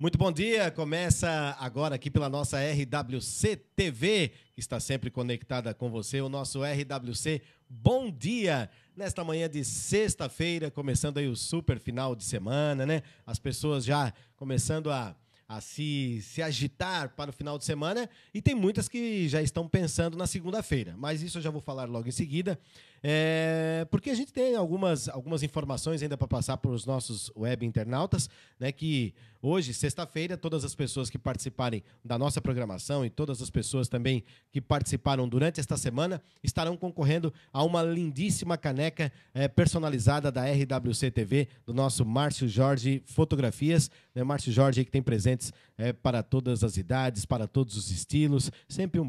Muito bom dia, começa agora aqui pela nossa RWC TV, que está sempre conectada com você, o nosso RWC Bom Dia, nesta manhã de sexta-feira, começando aí o super final de semana, né? As pessoas já começando a se agitar para o final de semana e tem muitas que já estão pensando na segunda-feira, mas isso eu já vou falar logo em seguida, porque a gente tem algumas informações ainda para passar para os nossos web internautas, né, que hoje, sexta-feira, todas as pessoas que participarem da nossa programação e todas as pessoas também que participaram durante esta semana estarão concorrendo a uma lindíssima caneca personalizada da RWC TV, do nosso Márcio Jorge Fotografias, né, Márcio Jorge aí que tem presentes para todas as idades, para todos os estilos, sempre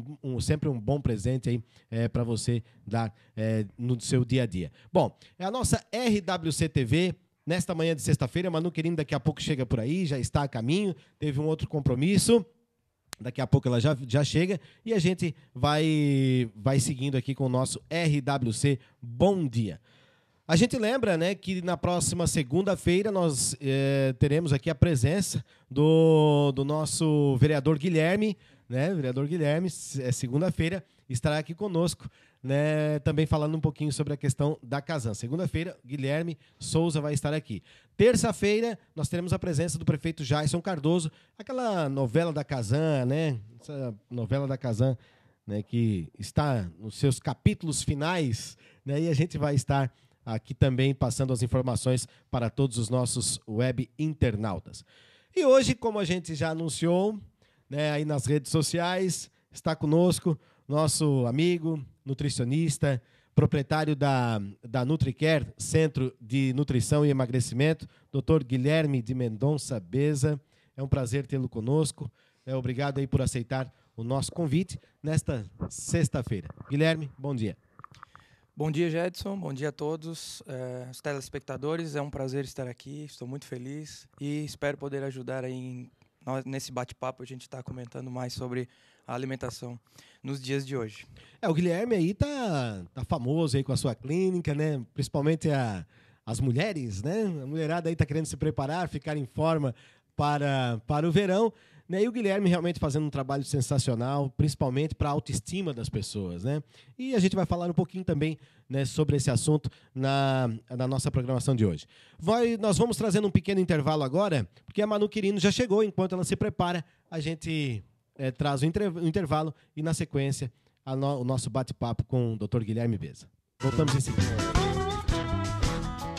um bom presente aí para você dar no seu dia a dia. Bom, é a nossa RWC TV, nesta manhã de sexta-feira. Manu Querino daqui a pouco chega por aí, já está a caminho, teve um outro compromisso, daqui a pouco ela já chega e a gente vai seguindo aqui com o nosso RWC Bom Dia. A gente lembra, né, que na próxima segunda-feira nós teremos aqui a presença do nosso vereador Guilherme, né? O vereador Guilherme, segunda-feira, estará aqui conosco, né, também falando um pouquinho sobre a questão da Casan. Segunda-feira, Guilherme Souza vai estar aqui. Terça-feira, nós teremos a presença do prefeito Jason Cardoso, aquela novela da Casan, né? Essa novela da Casan, né, que está nos seus capítulos finais, né? E a gente vai estar aqui também passando as informações para todos os nossos web internautas. E hoje, como a gente já anunciou, né, aí nas redes sociais, está conosco nosso amigo, nutricionista, proprietário da NutriCare, Centro de Nutrição e Emagrecimento, Dr. Guilherme de Mendonça Beza. É um prazer tê-lo conosco. Obrigado aí por aceitar o nosso convite nesta sexta-feira. Guilherme, bom dia. Bom dia, Jedson. Bom dia a todos os telespectadores. É um prazer estar aqui. Estou muito feliz e espero poder ajudar aí nesse bate-papo. A gente está comentando mais sobre a alimentação nos dias de hoje. O Guilherme aí tá famoso aí com a sua clínica, né? Principalmente as mulheres, né? A mulherada aí tá querendo se preparar, ficar em forma para o verão, né? E o Guilherme realmente fazendo um trabalho sensacional, principalmente para a autoestima das pessoas, né? E a gente vai falar um pouquinho também, né, sobre esse assunto na nossa programação de hoje. Nós vamos trazendo um pequeno intervalo agora, porque a Manu Querino já chegou. Enquanto ela se prepara, a gente traz o intervalo e, na sequência, o nosso bate-papo com o Dr. Guilherme Beza. Voltamos em seguida.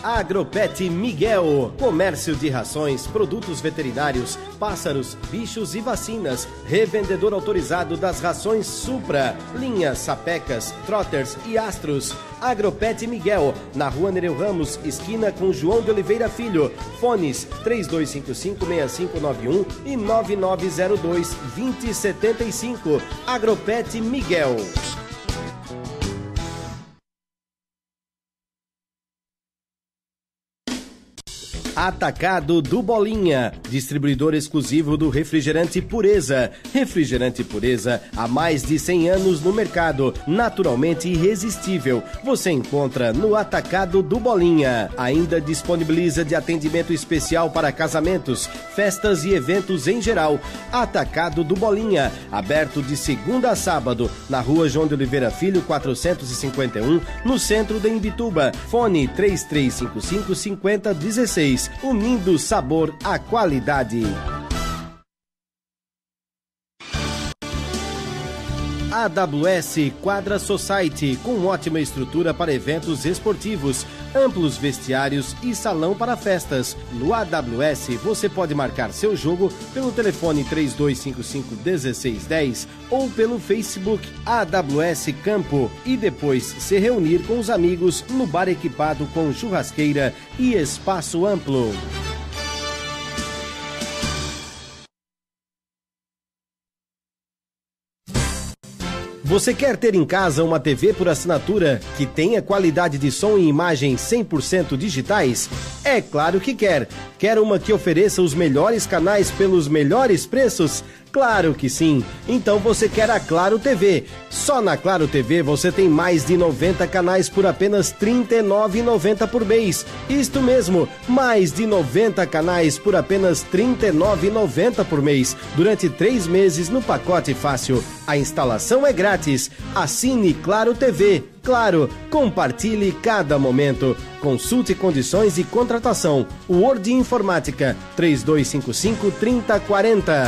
Agropet Miguel, comércio de rações, produtos veterinários, pássaros, bichos e vacinas, revendedor autorizado das rações Supra, linhas Sapecas, Trotters e Astros. Agropet Miguel, na Rua Nereu Ramos, esquina com João de Oliveira Filho. Fones 3255-6591 e 9902-2075. Agropet Miguel. Atacado do Bolinha, distribuidor exclusivo do refrigerante Pureza. Refrigerante Pureza há mais de 100 anos no mercado, naturalmente irresistível. Você encontra no Atacado do Bolinha. Ainda disponibiliza de atendimento especial para casamentos, festas e eventos em geral. Atacado do Bolinha, aberto de segunda a sábado, na Rua João de Oliveira Filho, 451, no centro de Imbituba. Fone 3355-5016. Unindo sabor à qualidade. AWS Quadra Society, com ótima estrutura para eventos esportivos, amplos vestiários e salão para festas. No AWS você pode marcar seu jogo pelo telefone 3255-1610 ou pelo Facebook AWS Campo e depois se reunir com os amigos no bar equipado com churrasqueira e espaço amplo. Você quer ter em casa uma TV por assinatura que tenha qualidade de som e imagem 100% digitais? É claro que quer. Quer uma que ofereça os melhores canais pelos melhores preços? Claro que sim! Então você quer a Claro TV. Só na Claro TV você tem mais de 90 canais por apenas R$ 39,90 por mês. Isto mesmo, mais de 90 canais por apenas R$ 39,90 por mês. Durante 3 meses no pacote fácil. A instalação é grátis. Assine Claro TV. Claro, compartilhe cada momento. Consulte condições de contratação. Word Informática 3255-3040.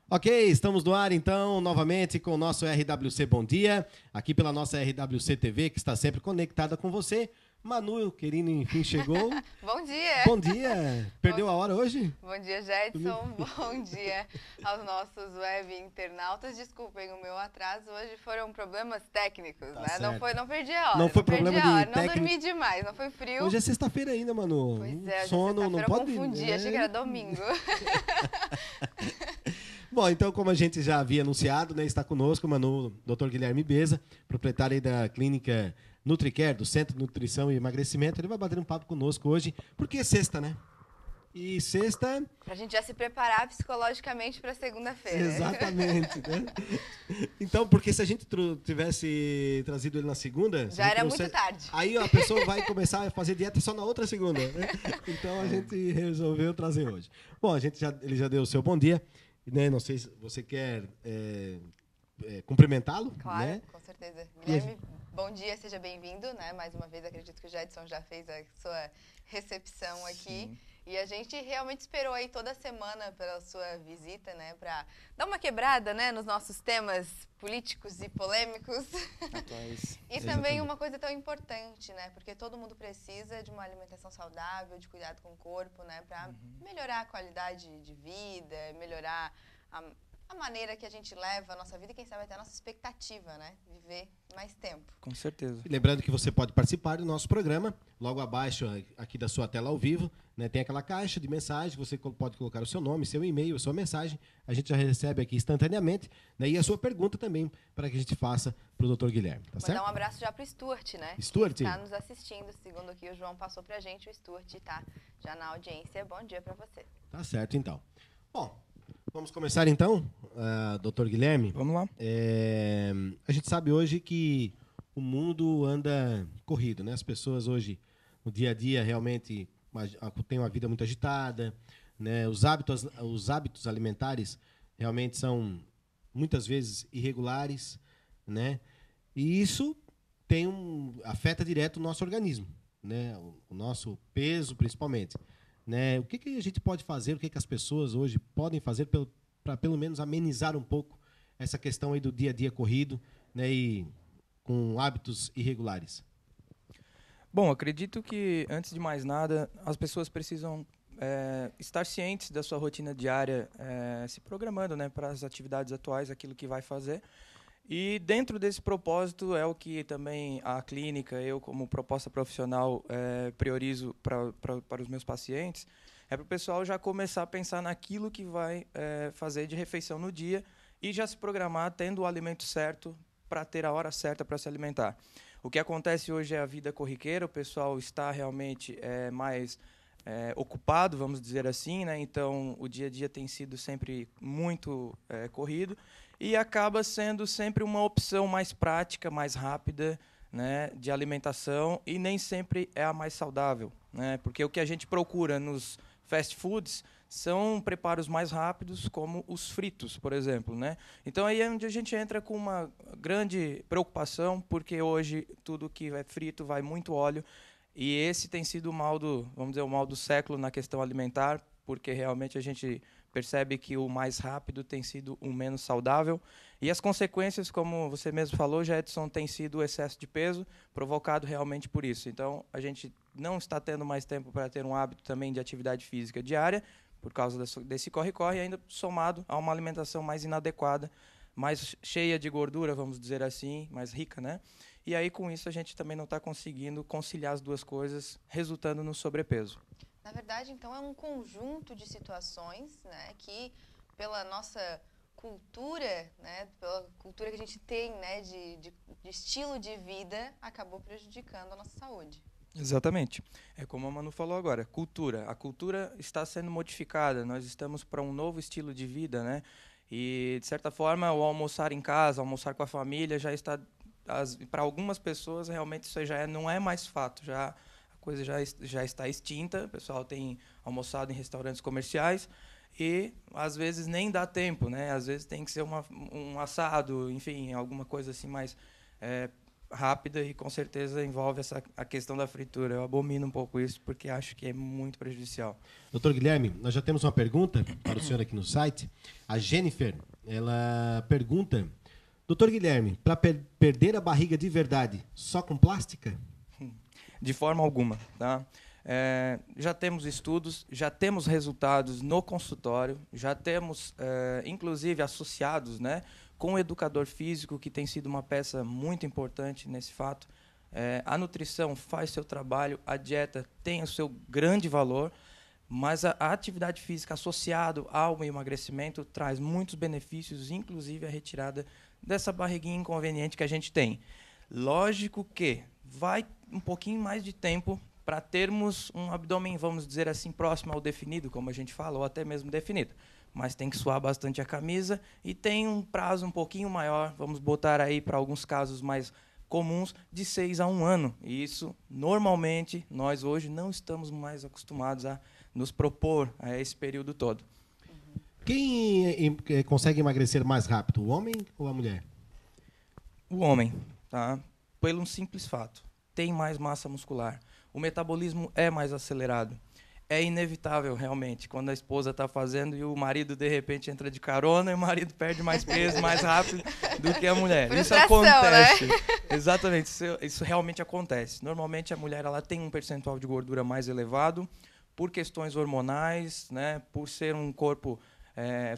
Ok, estamos no ar então, novamente com o nosso RWC Bom Dia, aqui pela nossa RWC TV, que está sempre conectada com você. Manu, querido, enfim, chegou. Bom dia! Bom dia! Perdeu a hora hoje? Bom dia, Jedson. Bom dia aos nossos web internautas. Desculpem o meu atraso. Hoje foram problemas técnicos, Tá né? certo. Não perdi a hora. Não foi problema de Não técnico. dormi demais, não foi frio. Hoje é sexta-feira ainda, Manu. Pois é, Sono não eu pode... confundi, achei que era domingo. Bom, então, como a gente já havia anunciado, né, está conosco o Manu, Dr. Guilherme Beza, proprietário aí da clínica NutriCare, do Centro de Nutrição e Emagrecimento. Ele vai bater um papo conosco hoje, porque é sexta, né? E sexta... Pra gente já se preparar psicologicamente para segunda-feira. Exatamente, né? Então, porque se a gente tivesse trazido ele na segunda... Já era muito tarde. Aí a pessoa vai começar a fazer dieta só na outra segunda, né? Então, a gente resolveu trazer hoje. Bom, ele já deu o seu bom dia, né? Não sei se você quer cumprimentá-lo. Claro, né? com certeza. Guilherme, bom dia, seja bem-vindo, né? Mais uma vez, acredito que o Jedson já fez a sua recepção aqui. Sim. E a gente realmente esperou aí toda semana pela sua visita, né? Para dar uma quebrada, né? Nos nossos temas políticos e polêmicos. E também uma coisa tão importante, né? Porque todo mundo precisa de uma alimentação saudável, de cuidado com o corpo, né? Para melhorar a qualidade de vida, melhorar a maneira que a gente leva a nossa vida e, quem sabe, até a nossa expectativa, né? Viver mais tempo. Com certeza. E lembrando que você pode participar do nosso programa, logo abaixo aqui da sua tela ao vivo, né, tem aquela caixa de mensagem, você pode colocar o seu nome, seu e-mail, a sua mensagem, a gente já recebe aqui instantaneamente, né, e a sua pergunta também, para que a gente faça para o Dr. Guilherme, tá certo? Mandar um abraço já para o Stuart, né? Stuart? Que está nos assistindo, segundo o que o João passou para a gente, o Stuart está já na audiência. Bom dia para você. Tá certo, então. Bom, vamos começar então, Dr. Guilherme? Vamos lá. A gente sabe hoje que o mundo anda corrido, né? As pessoas hoje, no dia a dia, realmente têm uma vida muito agitada, né? Os hábitos alimentares realmente são, muitas vezes, irregulares, né? E isso afeta direto o nosso organismo, né? O nosso peso, principalmente. Né? O que a gente pode fazer, o que as pessoas hoje podem fazer para pelo menos amenizar um pouco essa questão aí do dia a dia corrido, né, e com hábitos irregulares? Bom, acredito que, antes de mais nada, as pessoas precisam estar cientes da sua rotina diária, se programando, né, para as atividades atuais, aquilo que vai fazer. E dentro desse propósito é o que também a clínica, eu como proposta profissional, priorizo para os meus pacientes, é para o pessoal já começar a pensar naquilo que vai fazer de refeição no dia e já se programar tendo o alimento certo para ter a hora certa para se alimentar. O que acontece hoje é a vida corriqueira, o pessoal está realmente mais ocupado, vamos dizer assim, né? Então o dia a dia tem sido sempre muito corrido, e acaba sendo sempre uma opção mais prática, mais rápida, né, de alimentação, e nem sempre é a mais saudável, né? Porque o que a gente procura nos fast foods são preparos mais rápidos, como os fritos, por exemplo, né? Então aí é onde a gente entra com uma grande preocupação, porque hoje tudo que é frito vai muito óleo, e esse tem sido vamos dizer, o mal do século na questão alimentar, porque realmente a gente percebe que o mais rápido tem sido o menos saudável. E as consequências, como você mesmo falou, Jedson, tem sido o excesso de peso, provocado realmente por isso. Então, a gente não está tendo mais tempo para ter um hábito também de atividade física diária, por causa desse corre-corre, ainda somado a uma alimentação mais inadequada, mais cheia de gordura, vamos dizer assim, mais rica, né? E aí, com isso, a gente também não está conseguindo conciliar as duas coisas, resultando no sobrepeso. Na verdade, então, é um conjunto de situações, né, que, pela nossa cultura, né, pela cultura que a gente tem, né, de estilo de vida, acabou prejudicando a nossa saúde. Exatamente. É como a Manu falou agora, cultura. A cultura está sendo modificada, nós estamos para um novo estilo de vida, né? E, de certa forma, o almoçar em casa, almoçar com a família, já está... Para algumas pessoas, realmente, isso não é mais fato. A coisa já está extinta, o pessoal tem almoçado em restaurantes comerciais e, às vezes, nem dá tempo, né? Às vezes tem que ser um assado, enfim, alguma coisa assim mais... rápida e com certeza envolve a questão da fritura. Eu abomino um pouco isso porque acho que é muito prejudicial. Doutor Guilherme, nós já temos uma pergunta para o senhor aqui no site. A Jennifer, ela pergunta: doutor Guilherme, para perder a barriga de verdade, só com plástica? De forma alguma, tá? Já temos estudos, já temos resultados no consultório, já temos, inclusive, associados, né, com o educador físico, que tem sido uma peça muito importante nesse fato. A nutrição faz seu trabalho, a dieta tem o seu grande valor, mas a atividade física associada ao emagrecimento traz muitos benefícios, inclusive a retirada dessa barriguinha inconveniente que a gente tem. Lógico que vai um pouquinho mais de tempo para termos um abdômen, vamos dizer assim, próximo ao definido, como a gente fala, ou até mesmo definido. Mas tem que suar bastante a camisa e tem um prazo um pouquinho maior, vamos botar aí para alguns casos mais comuns, de 6 a 1 ano. E isso, normalmente, nós hoje não estamos mais acostumados a nos propor a esse período todo. Quem consegue emagrecer mais rápido, o homem ou a mulher? O homem, tá? Pelo um simples fato, tem mais massa muscular. O metabolismo é mais acelerado. É inevitável, realmente, quando a esposa está fazendo e o marido, de repente, entra de carona e o marido perde mais peso mais rápido do que a mulher. Isso acontece. Né? Exatamente, isso realmente acontece. Normalmente, a mulher ela tem um percentual de gordura mais elevado por questões hormonais, né? Por ser um corpo,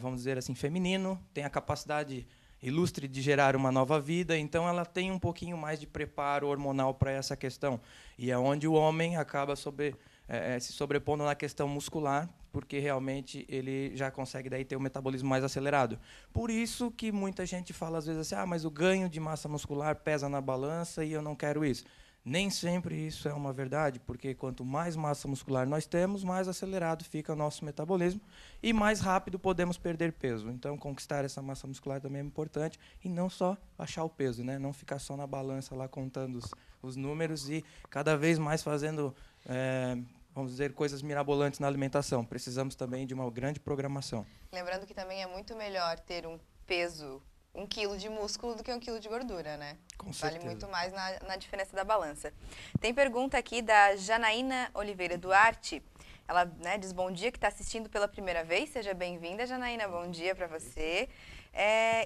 vamos dizer assim, feminino, tem a capacidade ilustre de gerar uma nova vida, então ela tem um pouquinho mais de preparo hormonal para essa questão. E é onde o homem acaba se sobrepondo na questão muscular, porque realmente ele já consegue daí ter o metabolismo mais acelerado. Por isso que muita gente fala às vezes assim, mas o ganho de massa muscular pesa na balança e eu não quero isso. Nem sempre isso é uma verdade, porque quanto mais massa muscular nós temos, mais acelerado fica o nosso metabolismo e mais rápido podemos perder peso. Então, conquistar essa massa muscular também é importante e não só achar o peso, né? Não ficar só na balança lá contando os números e cada vez mais fazendo... vamos dizer, coisas mirabolantes na alimentação. Precisamos também de uma grande programação. Lembrando que também é muito melhor ter um peso, 1 quilo de músculo do que 1 quilo de gordura, né? Com certeza. Vale muito mais na diferença da balança. Tem pergunta aqui da Janaína Oliveira Duarte. Ela, né, diz bom dia, que está assistindo pela primeira vez. Seja bem-vinda, Janaína. Bom dia para você.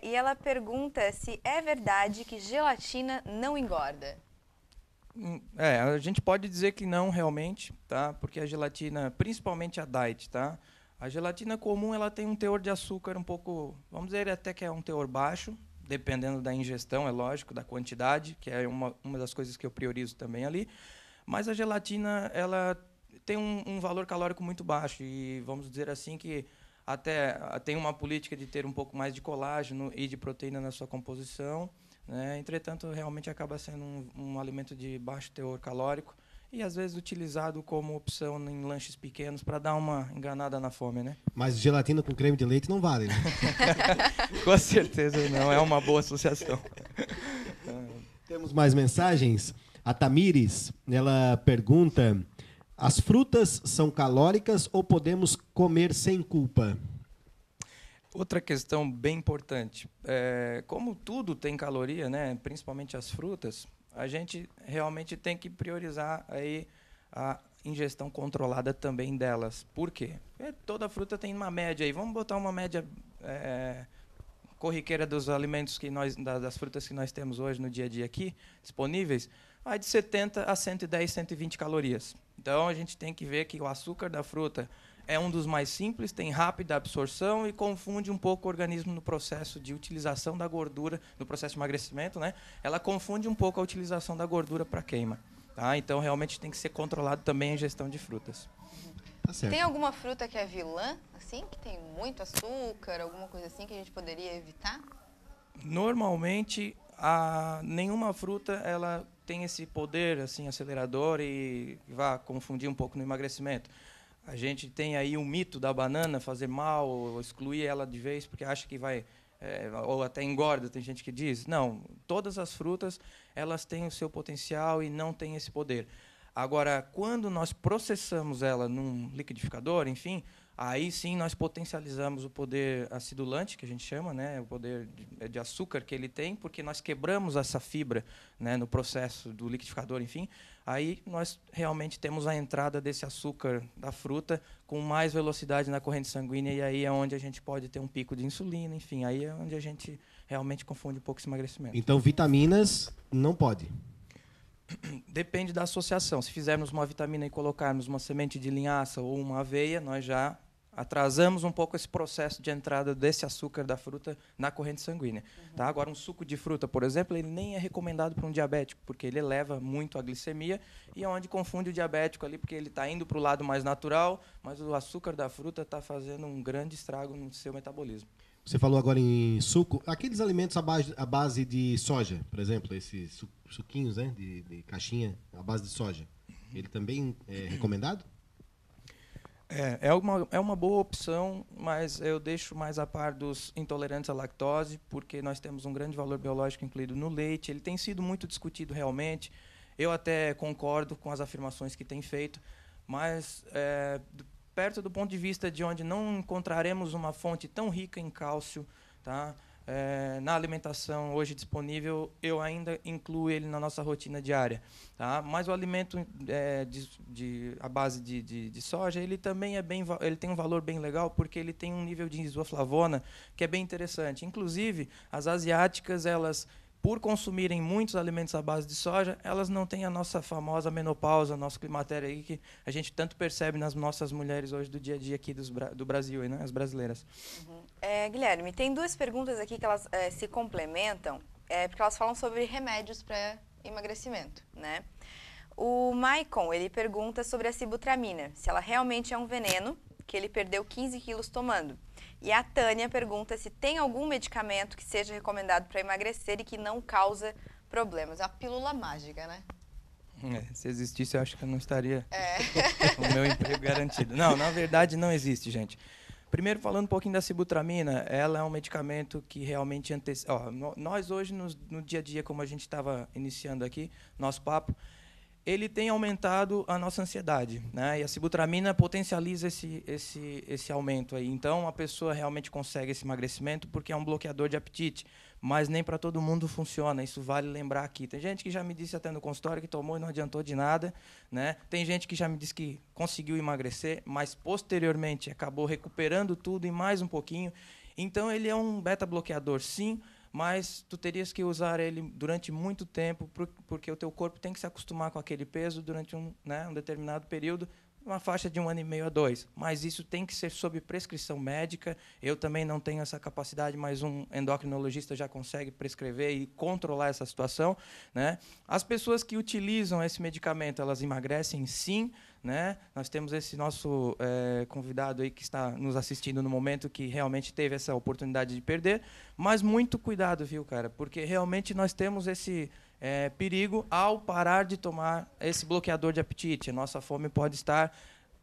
E ela pergunta se é verdade que gelatina não engorda. A gente pode dizer que não realmente, tá? Porque a gelatina, principalmente a diet, tá? A gelatina comum ela tem um teor de açúcar um pouco, vamos dizer até que é um teor baixo, dependendo da ingestão, é lógico, da quantidade, que é uma das coisas que eu priorizo também ali. Mas a gelatina ela tem um valor calórico muito baixo e vamos dizer assim que até tem uma política de ter um pouco mais de colágeno e de proteína na sua composição. Entretanto, realmente acaba sendo um alimento de baixo teor calórico e, às vezes, utilizado como opção em lanches pequenos para dar uma enganada na fome, né? Mas gelatina com creme de leite não vale, né? Com certeza não, é uma boa associação. Temos mais mensagens. A Tamires, ela pergunta: as frutas são calóricas ou podemos comer sem culpa? Outra questão bem importante, como tudo tem caloria, né, principalmente as frutas, a gente realmente tem que priorizar aí a ingestão controlada também delas. Por quê? Toda fruta tem uma média aí. Vamos botar uma média corriqueira dos alimentos das frutas que nós temos hoje no dia a dia aqui, disponíveis, vai de 70 a 110, 120 calorias. Então a gente tem que ver que o açúcar da fruta é um dos mais simples, tem rápida absorção e confunde um pouco o organismo no processo de utilização da gordura, no processo de emagrecimento, né? Ela confunde um pouco a utilização da gordura para queima. Tá? Então, realmente tem que ser controlado também a ingestão de frutas. Tá certo. Tem alguma fruta que é vilã, assim, que tem muito açúcar, alguma coisa assim que a gente poderia evitar? Normalmente, nenhuma fruta ela tem esse poder assim acelerador e vai confundir um pouco no emagrecimento. A gente tem aí um mito da banana fazer mal ou excluir ela de vez porque acha que vai ou até engorda, tem gente que diz. Não, todas as frutas elas têm o seu potencial e não têm esse poder. Agora, quando nós processamos ela num liquidificador, enfim, aí sim nós potencializamos o poder acidulante, que a gente chama, né, o poder de açúcar que ele tem, porque nós quebramos essa fibra, né, no processo do liquidificador, enfim. Aí nós realmente temos a entrada desse açúcar da fruta com mais velocidade na corrente sanguínea, e aí é onde a gente pode ter um pico de insulina, enfim, aí é onde a gente realmente confunde um pouco esse emagrecimento. Então, vitaminas não pode? Depende da associação. Se fizermos uma vitamina e colocarmos uma semente de linhaça ou uma aveia, nós já atrasamos um pouco esse processo de entrada desse açúcar da fruta na corrente sanguínea. Tá? Agora, um suco de fruta, por exemplo, ele nem é recomendado para um diabético, porque ele eleva muito a glicemia e é onde confunde o diabético ali, porque ele está indo para o lado mais natural, mas o açúcar da fruta está fazendo um grande estrago no seu metabolismo. Você falou agora em suco. Aqueles alimentos à base de soja, por exemplo, esses suquinhos, né, de caixinha à base de soja, ele também é recomendado? É uma boa opção, mas eu deixo mais a par dos intolerantes à lactose, porque nós temos um grande valor biológico incluído no leite. Ele tem sido muito discutido realmente. Eu até concordo com as afirmações que tem feito, mas perto do ponto de vista de onde não encontraremos uma fonte tão rica em cálcio, tá? Na alimentação hoje disponível, eu ainda incluo ele na nossa rotina diária. Tá? Mas o alimento à base de soja, ele também ele tem um valor bem legal, porque ele tem um nível de isoflavona que é bem interessante. Inclusive, as asiáticas, elas, por consumirem muitos alimentos à base de soja, elas não têm a nossa famosa menopausa, nosso climatério aí, que a gente tanto percebe nas nossas mulheres hoje do dia a dia aqui do Brasil, né? As brasileiras. Uhum. Guilherme, tem duas perguntas aqui que elas se complementam, porque elas falam sobre remédios para emagrecimento, né? O Maicon, ele pergunta sobre a sibutramina, se ela realmente é um veneno, que ele perdeu 15 quilos tomando. E a Tânia pergunta se tem algum medicamento que seja recomendado para emagrecer e que não causa problemas. A pílula mágica, né? Se existisse, eu acho que eu não estaria com o meu emprego garantido. Não, na verdade não existe, gente. Primeiro, falando um pouquinho da sibutramina, ela é um medicamento que realmente antecipa. Nós hoje, no dia a dia, como a gente estava iniciando aqui, nosso papo, ele tem aumentado a nossa ansiedade, né? E a sibutramina potencializa esse aumento aí. Então, a pessoa realmente consegue esse emagrecimento porque é um bloqueador de apetite, mas nem para todo mundo funciona. Isso vale lembrar aqui. Tem gente que já me disse até no consultório que tomou e não adiantou de nada, né? Tem gente que já me disse que conseguiu emagrecer, mas posteriormente acabou recuperando tudo e mais um pouquinho. Então, ele é um beta-bloqueador, sim, mas tu terias que usar ele durante muito tempo, porque o teu corpo tem que se acostumar com aquele peso durante um determinado período, uma faixa de 1 ano e meio a 2. Mas isso tem que ser sob prescrição médica. Eu também não tenho essa capacidade, mas um endocrinologista já consegue prescrever e controlar essa situação, né? As pessoas que utilizam esse medicamento, elas emagrecem sim, né? Nós temos esse nosso convidado aí que está nos assistindo no momento, que realmente teve essa oportunidade de perder, mas muito cuidado, viu, cara? Porque realmente nós temos esse perigo ao parar de tomar esse bloqueador de apetite. A nossa fome pode estar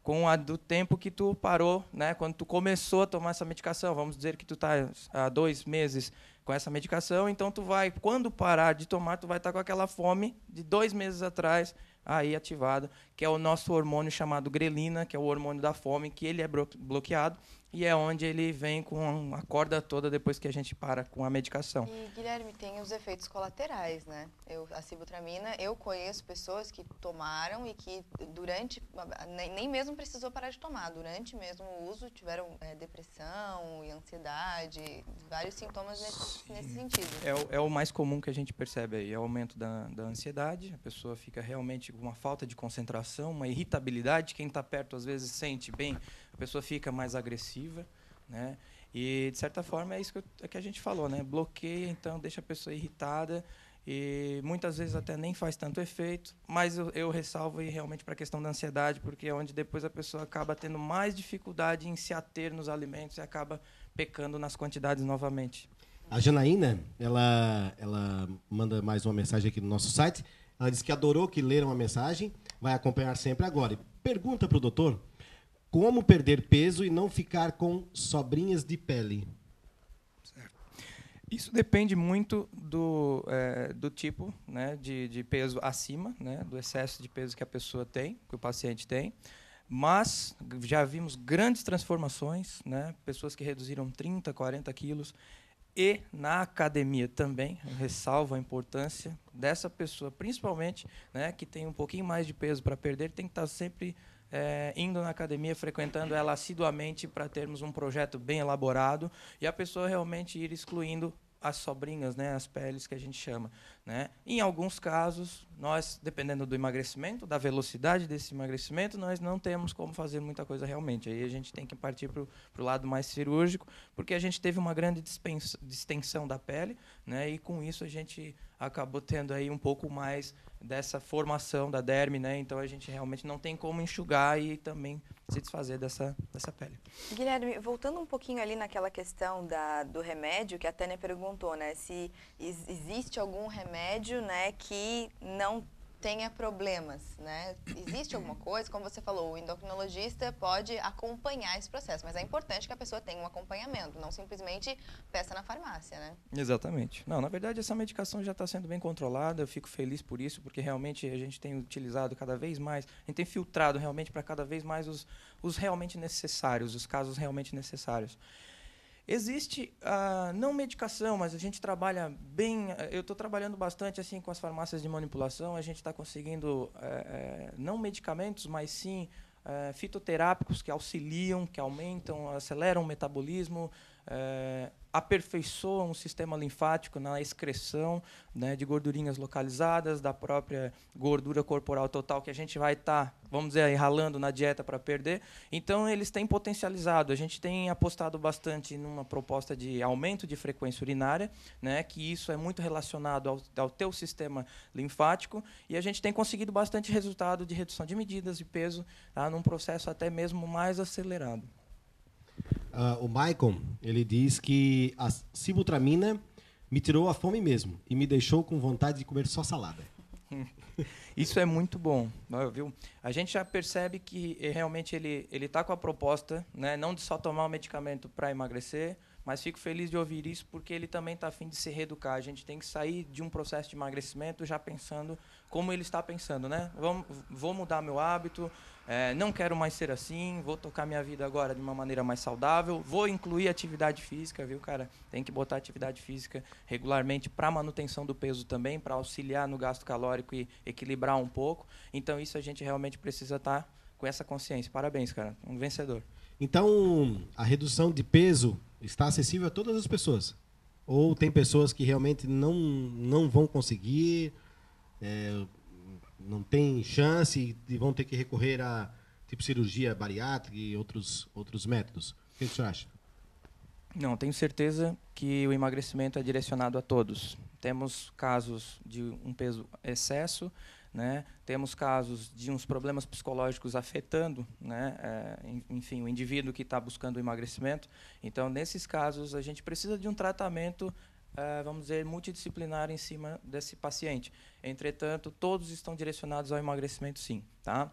com a do tempo que tu parou, né? Quando tu começou a tomar essa medicação. Vamos dizer que tu está há 2 meses com essa medicação, então tu vai, quando parar de tomar, tu vai estar com aquela fome de 2 meses atrás, aí ativada, que é o nosso hormônio chamado grelina, que é o hormônio da fome, que ele é bloqueado, e é onde ele vem com a corda toda depois que a gente para com a medicação. E, Guilherme, tem os efeitos colaterais, né? A sibutramina, eu conheço pessoas que tomaram e que nem mesmo precisou parar de tomar, durante mesmo o uso tiveram depressão e ansiedade, vários sintomas nesse sentido. É o mais comum que a gente percebe aí, é o aumento da ansiedade, a pessoa fica realmente com uma falta de concentração, uma irritabilidade, quem está perto às vezes sente bem, a pessoa fica mais agressiva, né? E, de certa forma, é isso que a gente falou, né? Bloqueia, então, deixa a pessoa irritada e muitas vezes até nem faz tanto efeito, mas eu ressalvo aí realmente para a questão da ansiedade, porque é onde depois a pessoa acaba tendo mais dificuldade em se ater nos alimentos e acaba pecando nas quantidades novamente. A Janaína, ela manda mais uma mensagem aqui no nosso site. Ela disse que adorou que leram a mensagem, vai acompanhar sempre agora. E pergunta para o doutor, como perder peso e não ficar com sobrinhas de pele? Isso depende muito do tipo, né, de peso acima, né, do excesso de peso que a pessoa tem, que o paciente tem. Mas já vimos grandes transformações, né, pessoas que reduziram 30, 40 quilos. E na academia também, eu ressalvo a importância dessa pessoa, principalmente, né, que tem um pouquinho mais de peso para perder, tem que estar sempre indo na academia, frequentando ela assiduamente para termos um projeto bem elaborado e a pessoa realmente ir excluindo as sobrinhas, né, as peles que a gente chama, né? Em alguns casos, nós, dependendo do emagrecimento, da velocidade desse emagrecimento, nós não temos como fazer muita coisa realmente. Aí a gente tem que partir para o lado mais cirúrgico, porque a gente teve uma grande distensão da pele, né? E com isso a gente acabou tendo aí um pouco mais dessa formação da derme, né? Então a gente realmente não tem como enxugar e também se desfazer dessa pele. Guilherme, voltando um pouquinho ali naquela questão do remédio que a Tânia perguntou, né? Se existe algum remédio, né, que não tenha problemas, né? Existe alguma coisa, como você falou, o endocrinologista pode acompanhar esse processo, mas é importante que a pessoa tenha um acompanhamento, não simplesmente peça na farmácia, né? Exatamente. Não, na verdade, essa medicação já está sendo bem controlada, eu fico feliz por isso, porque realmente a gente tem utilizado cada vez mais, a gente tem filtrado realmente para cada vez mais os realmente necessários, os casos realmente necessários. Existe, não medicação, mas a gente trabalha bem, eu estou trabalhando bastante assim com as farmácias de manipulação, a gente está conseguindo, não medicamentos, mas sim fitoterápicos que auxiliam, que aumentam, aceleram o metabolismo, aperfeiçoam o sistema linfático na excreção, né, de gordurinhas localizadas, da própria gordura corporal total que a gente vai estar, vamos dizer, aí, ralando na dieta para perder. Então, eles têm potencializado. A gente tem apostado bastante numa proposta de aumento de frequência urinária, né, que isso é muito relacionado ao teu sistema linfático, e a gente tem conseguido bastante resultado de redução de medidas de peso, tá, num processo até mesmo mais acelerado. O Maicon, ele diz que a sibutramina me tirou a fome mesmo e me deixou com vontade de comer só salada. Isso é muito bom, viu? A gente já percebe que realmente ele está com a proposta, né, não de só tomar o medicamento para emagrecer, mas fico feliz de ouvir isso porque ele também está a fim de se reeducar. A gente tem que sair de um processo de emagrecimento já pensando como ele está pensando, né? Vou mudar meu hábito, não quero mais ser assim, vou tocar minha vida agora de uma maneira mais saudável, vou incluir atividade física, viu, cara? Tem que botar atividade física regularmente para manutenção do peso também, para auxiliar no gasto calórico e equilibrar um pouco. Então, isso a gente realmente precisa estar com essa consciência. Parabéns, cara. Um vencedor. Então, a redução de peso está acessível a todas as pessoas? Ou tem pessoas que realmente não vão conseguir, não tem chance e vão ter que recorrer a tipo cirurgia bariátrica e outros métodos? O que você acha? Não, tenho certeza que o emagrecimento é direcionado a todos. Temos casos de um peso excesso, né? Temos casos de uns problemas psicológicos afetando, né, enfim, o indivíduo que está buscando o emagrecimento. Então, nesses casos, a gente precisa de um tratamento, vamos dizer, multidisciplinar em cima desse paciente. Entretanto, todos estão direcionados ao emagrecimento, sim. Tá?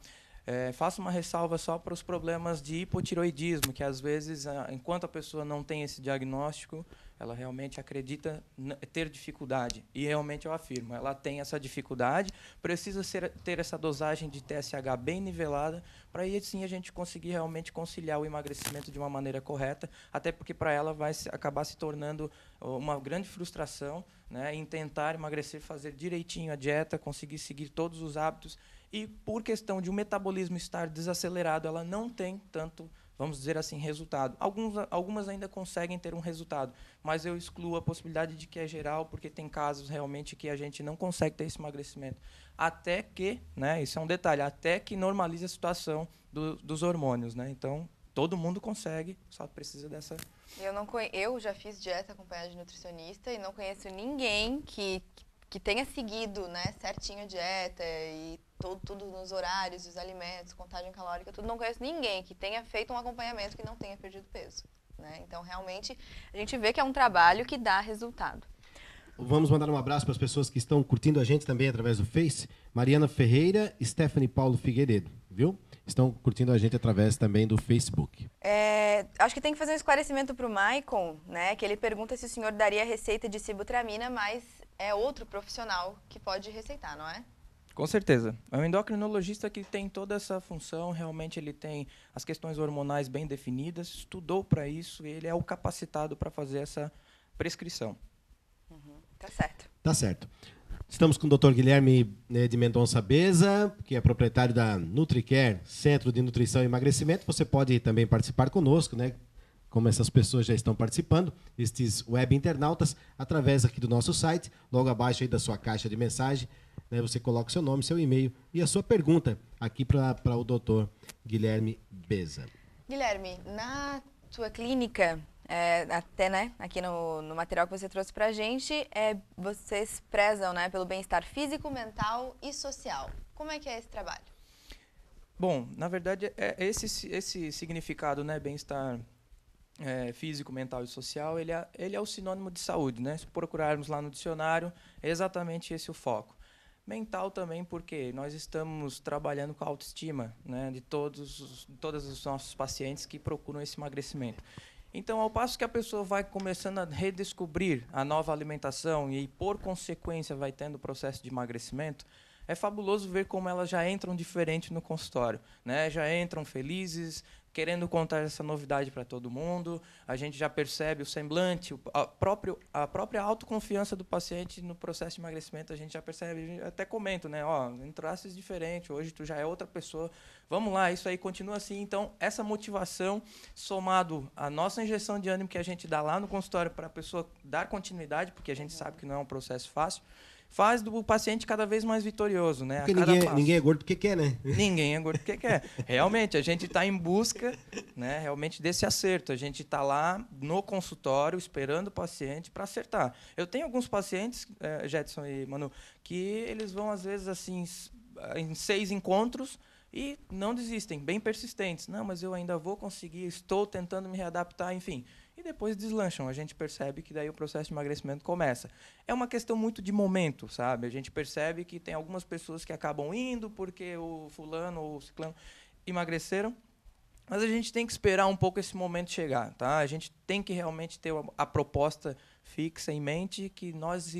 Faço uma ressalva só para os problemas de hipotiroidismo, que às vezes, enquanto a pessoa não tem esse diagnóstico, ela realmente acredita ter dificuldade. E realmente eu afirmo, ela tem essa dificuldade, precisa ter essa dosagem de TSH bem nivelada, para aí sim a gente conseguir realmente conciliar o emagrecimento de uma maneira correta, até porque para ela vai acabar se tornando uma grande frustração, né, em tentar emagrecer, fazer direitinho a dieta, conseguir seguir todos os hábitos, e por questão de o metabolismo estar desacelerado, ela não tem tanto, vamos dizer assim, resultado. Algumas ainda conseguem ter um resultado, mas eu excluo a possibilidade de que é geral, porque tem casos realmente que a gente não consegue ter esse emagrecimento. Até que, né, isso é um detalhe, até que normalize a situação dos hormônios. Né? Então, todo mundo consegue, só precisa dessa... Eu já fiz dieta acompanhada de nutricionista e não conheço ninguém que tenha seguido, né, certinho a dieta e tudo nos horários, os alimentos, contagem calórica, tudo. Não conheço ninguém que tenha feito um acompanhamento que não tenha perdido peso. Né? Então, realmente, a gente vê que é um trabalho que dá resultado. Vamos mandar um abraço para as pessoas que estão curtindo a gente também através do Face. Mariana Ferreira, Stephanie Paulo Figueiredo, viu? Estão curtindo a gente através também do Facebook. Acho que tem que fazer um esclarecimento para o Maicon, né? Que ele pergunta se o senhor daria receita de sibutramina, mas é outro profissional que pode receitar, não é? Com certeza. É um endocrinologista que tem toda essa função, realmente ele tem as questões hormonais bem definidas, estudou para isso e ele é o capacitado para fazer essa prescrição. Tá certo. Tá certo. Estamos com o Dr. Guilherme de Mendonça Beza, que é proprietário da NutriCare, Centro de Nutrição e Emagrecimento. Você pode também participar conosco, né? Como essas pessoas já estão participando, estes web internautas, através aqui do nosso site, logo abaixo aí da sua caixa de mensagem, né, você coloca o seu nome, seu e-mail e a sua pergunta aqui para o Dr. Guilherme Beza. Guilherme, na tua clínica, até né, aqui no material que você trouxe para a gente, vocês prezam, né, pelo bem-estar físico, mental e social. Como é que é esse trabalho? Bom, na verdade, esse significado, né, bem-estar físico, mental e social, ele é o sinônimo de saúde, né? Se procurarmos lá no dicionário, é exatamente esse o foco. Mental também, porque nós estamos trabalhando com a autoestima, né, de todos os nossos pacientes que procuram esse emagrecimento. Então, ao passo que a pessoa vai começando a redescobrir a nova alimentação e, por consequência, vai tendo o processo de emagrecimento, é fabuloso ver como elas já entram diferente no consultório, né? Já entram felizes, querendo contar essa novidade para todo mundo. A gente já percebe o semblante, a própria autoconfiança do paciente no processo de emagrecimento. A gente já percebe, até comento, né? Ó, entrastes diferente, hoje tu já é outra pessoa. Vamos lá, isso aí continua assim. Então, essa motivação, somado à nossa injeção de ânimo que a gente dá lá no consultório para a pessoa dar continuidade, porque a gente sabe que não é um processo fácil, faz do paciente cada vez mais vitorioso, né? Porque ninguém é gordo porque quer, né? Ninguém é gordo porque quer. Realmente, a gente está em busca, né, realmente desse acerto. A gente está lá no consultório esperando o paciente para acertar. Eu tenho alguns pacientes, Jetson e Manu, que eles vão, às vezes, assim, em 6 encontros e não desistem, bem persistentes. Não, mas eu ainda vou conseguir, estou tentando me readaptar, enfim. E depois deslancham. A gente percebe que daí o processo de emagrecimento começa. É uma questão muito de momento, sabe? A gente percebe que tem algumas pessoas que acabam indo porque o fulano ou o ciclano emagreceram, mas a gente tem que esperar um pouco esse momento chegar, tá? A gente tem que realmente ter a proposta fixa em mente que nós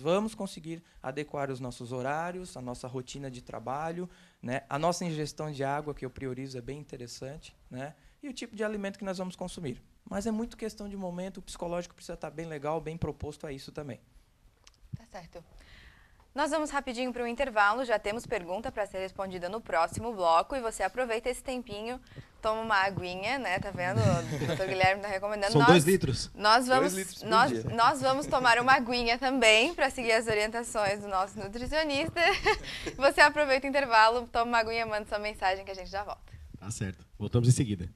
vamos conseguir adequar os nossos horários, a nossa rotina de trabalho, né? A nossa ingestão de água, que eu priorizo, é bem interessante, né? E o tipo de alimento que nós vamos consumir. Mas é muito questão de momento, o psicológico precisa estar bem legal, bem proposto a isso também. Tá certo. Nós vamos rapidinho para o intervalo, já temos pergunta para ser respondida no próximo bloco e você aproveita esse tempinho, toma uma aguinha, né? Tá vendo? O doutor Guilherme está recomendando. São 2 litros. Nós vamos, 2 litros por nós vamos tomar uma aguinha também para seguir as orientações do nosso nutricionista. Você aproveita o intervalo, toma uma aguinha, manda sua mensagem que a gente já volta. Tá certo. Voltamos em seguida.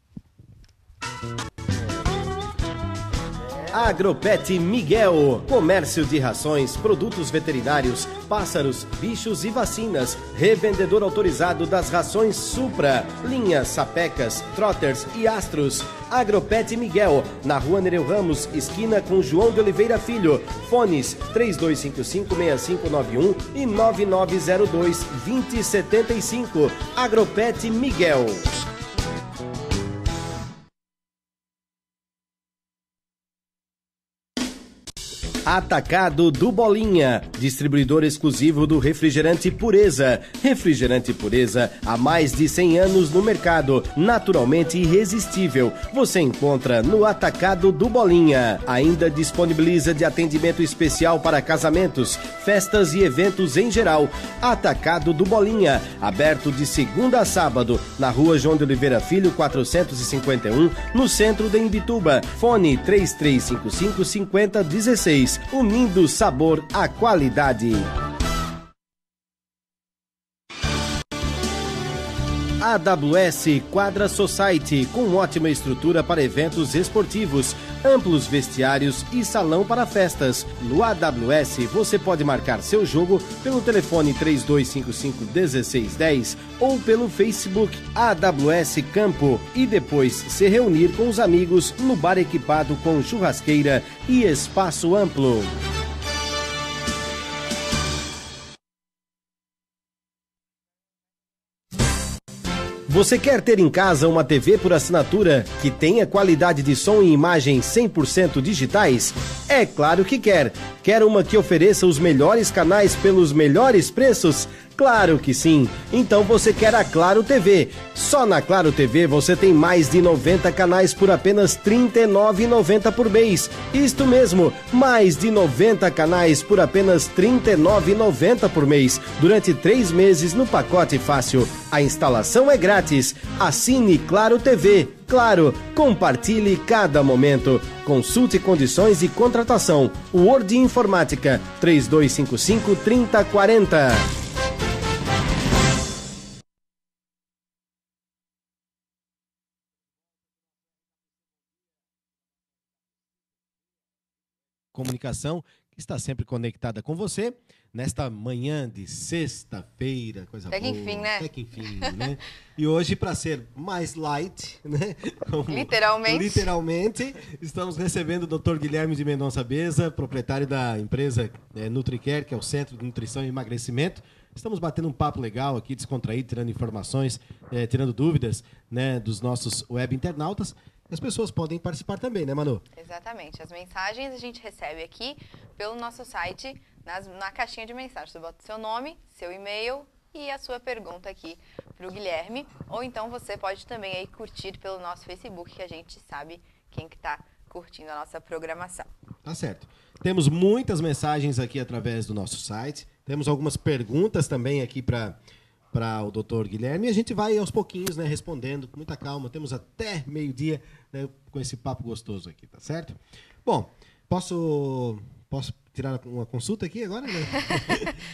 Agropet Miguel, comércio de rações, produtos veterinários, pássaros, bichos e vacinas, revendedor autorizado das rações Supra, linhas Sapecas, Trotters e Astros. Agropet Miguel, na Rua Nereu Ramos, esquina com João de Oliveira Filho. Fones 3255-6591 e 9902-2075. Agropet Miguel. Atacado do Bolinha, distribuidor exclusivo do refrigerante Pureza. Refrigerante Pureza há mais de 100 anos no mercado, naturalmente irresistível. Você encontra no Atacado do Bolinha. Ainda disponibiliza de atendimento especial para casamentos, festas e eventos em geral. Atacado do Bolinha, aberto de segunda a sábado, na Rua João de Oliveira Filho, 451, no centro de Imbituba. Fone 3355-5016. Unindo sabor à qualidade. AWS Quadra Society, com ótima estrutura para eventos esportivos. amplos vestiários e salão para festas. No AWS você pode marcar seu jogo pelo telefone 3255-1610 ou pelo Facebook AWS Campo e depois se reunir com os amigos no bar equipado com churrasqueira e espaço amplo. Você quer ter em casa uma TV por assinatura que tenha qualidade de som e imagem 100% digitais? É claro que quer. Quer uma que ofereça os melhores canais pelos melhores preços? Claro que sim. Então você quer a Claro TV. Só na Claro TV você tem mais de 90 canais por apenas R$ 39,90 por mês. Isto mesmo, mais de 90 canais por apenas R$ 39,90 por mês, durante 3 meses no pacote fácil. A instalação é grátis. Assine Claro TV. Claro, compartilhe cada momento. Consulte condições de contratação. Word Informática 3255-3040. Comunicação, que está sempre conectada com você, nesta manhã de sexta-feira, coisa boa. Até que enfim, né? Até que enfim, né? E hoje, para ser mais light, né? Literalmente, estamos recebendo o Dr. Guilherme de Mendonça Beza, proprietário da empresa NutriCare, que é o Centro de Nutrição e Emagrecimento. Estamos batendo um papo legal aqui, descontraído, tirando informações, tirando dúvidas, né, dos nossos web internautas. As pessoas podem participar também, né, Manu? Exatamente. As mensagens a gente recebe aqui pelo nosso site, na caixinha de mensagens. Você bota seu nome, seu e-mail e a sua pergunta aqui para o Guilherme. Ou então você pode também aí curtir pelo nosso Facebook, que a gente sabe quem que está curtindo a nossa programação. Tá certo. Temos muitas mensagens aqui através do nosso site. Temos algumas perguntas também aqui para o doutor Guilherme, e a gente vai aos pouquinhos, né, respondendo com muita calma. Temos até meio-dia, né, com esse papo gostoso aqui, tá certo? Bom, posso tirar uma consulta aqui agora? Né?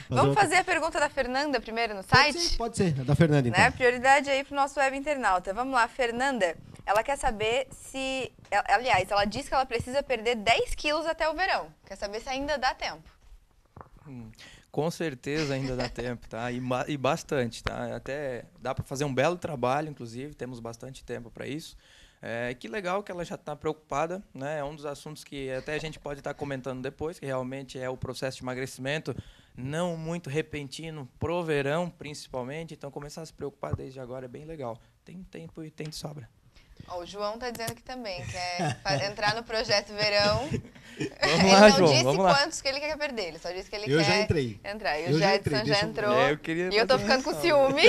Vamos fazer a pergunta da Fernanda primeiro no site? Pode ser, da Fernanda então. Né? Prioridade aí para o nosso web internauta. Vamos lá, Fernanda, ela quer saber se... Aliás, ela disse que ela precisa perder 10 quilos até o verão. Quer saber se ainda dá tempo. Com certeza ainda dá tempo, tá? E bastante, tá? Até dá para fazer um belo trabalho, inclusive, temos bastante tempo para isso. Que legal que ela já está preocupada, né? É um dos assuntos que até a gente pode estar comentando depois, que realmente é o processo de emagrecimento não muito repentino, pro verão principalmente, então começar a se preocupar desde agora é bem legal. Tem tempo e tem de sobra. O João está dizendo que também quer entrar no projeto verão. Vamos lá, João, ele não disse lá. quantos que ele quer perder, ele só disse que ele Eu quer já entrei. entrar. E Eu o já Jedson entrei, já entrou. Eu e eu tô ficando com ciúme.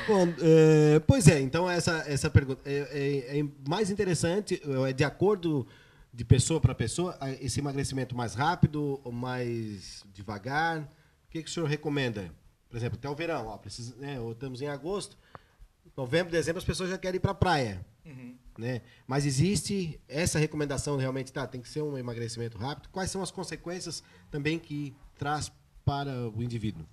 Bom, pois é, então essa pergunta é mais interessante, é de acordo de pessoa para pessoa, esse emagrecimento mais rápido ou mais devagar? O que o senhor recomenda? Por exemplo, até o verão, ó, precisa, né, estamos em agosto, novembro, dezembro, as pessoas já querem ir para a praia. Uhum. Né? Mas existe essa recomendação realmente, tem que ser um emagrecimento rápido. Quais são as consequências também que traz para o indivíduo?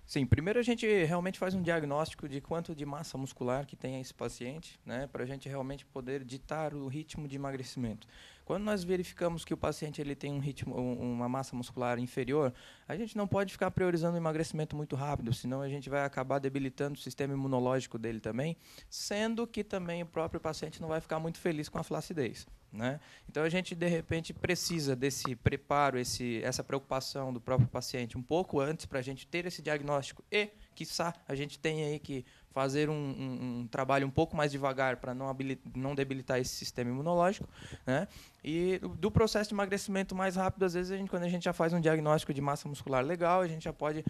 Sim, primeiro a gente realmente faz um diagnóstico de quanto de massa muscular que tem esse paciente, né, para a gente realmente poder ditar o ritmo de emagrecimento. Quando nós verificamos que o paciente ele tem uma massa muscular inferior, a gente não pode ficar priorizando o emagrecimento muito rápido, senão a gente vai acabar debilitando o sistema imunológico dele também, sendo que também o próprio paciente não vai ficar muito feliz com a flacidez. Né? Então a gente de repente precisa desse preparo, essa preocupação do próprio paciente um pouco antes para a gente ter esse diagnóstico e, quiçá, a gente tem aí que fazer um trabalho um pouco mais devagar para não debilitar esse sistema imunológico, né? E do processo de emagrecimento mais rápido, às vezes, quando a gente já faz um diagnóstico de massa muscular legal, a gente já pode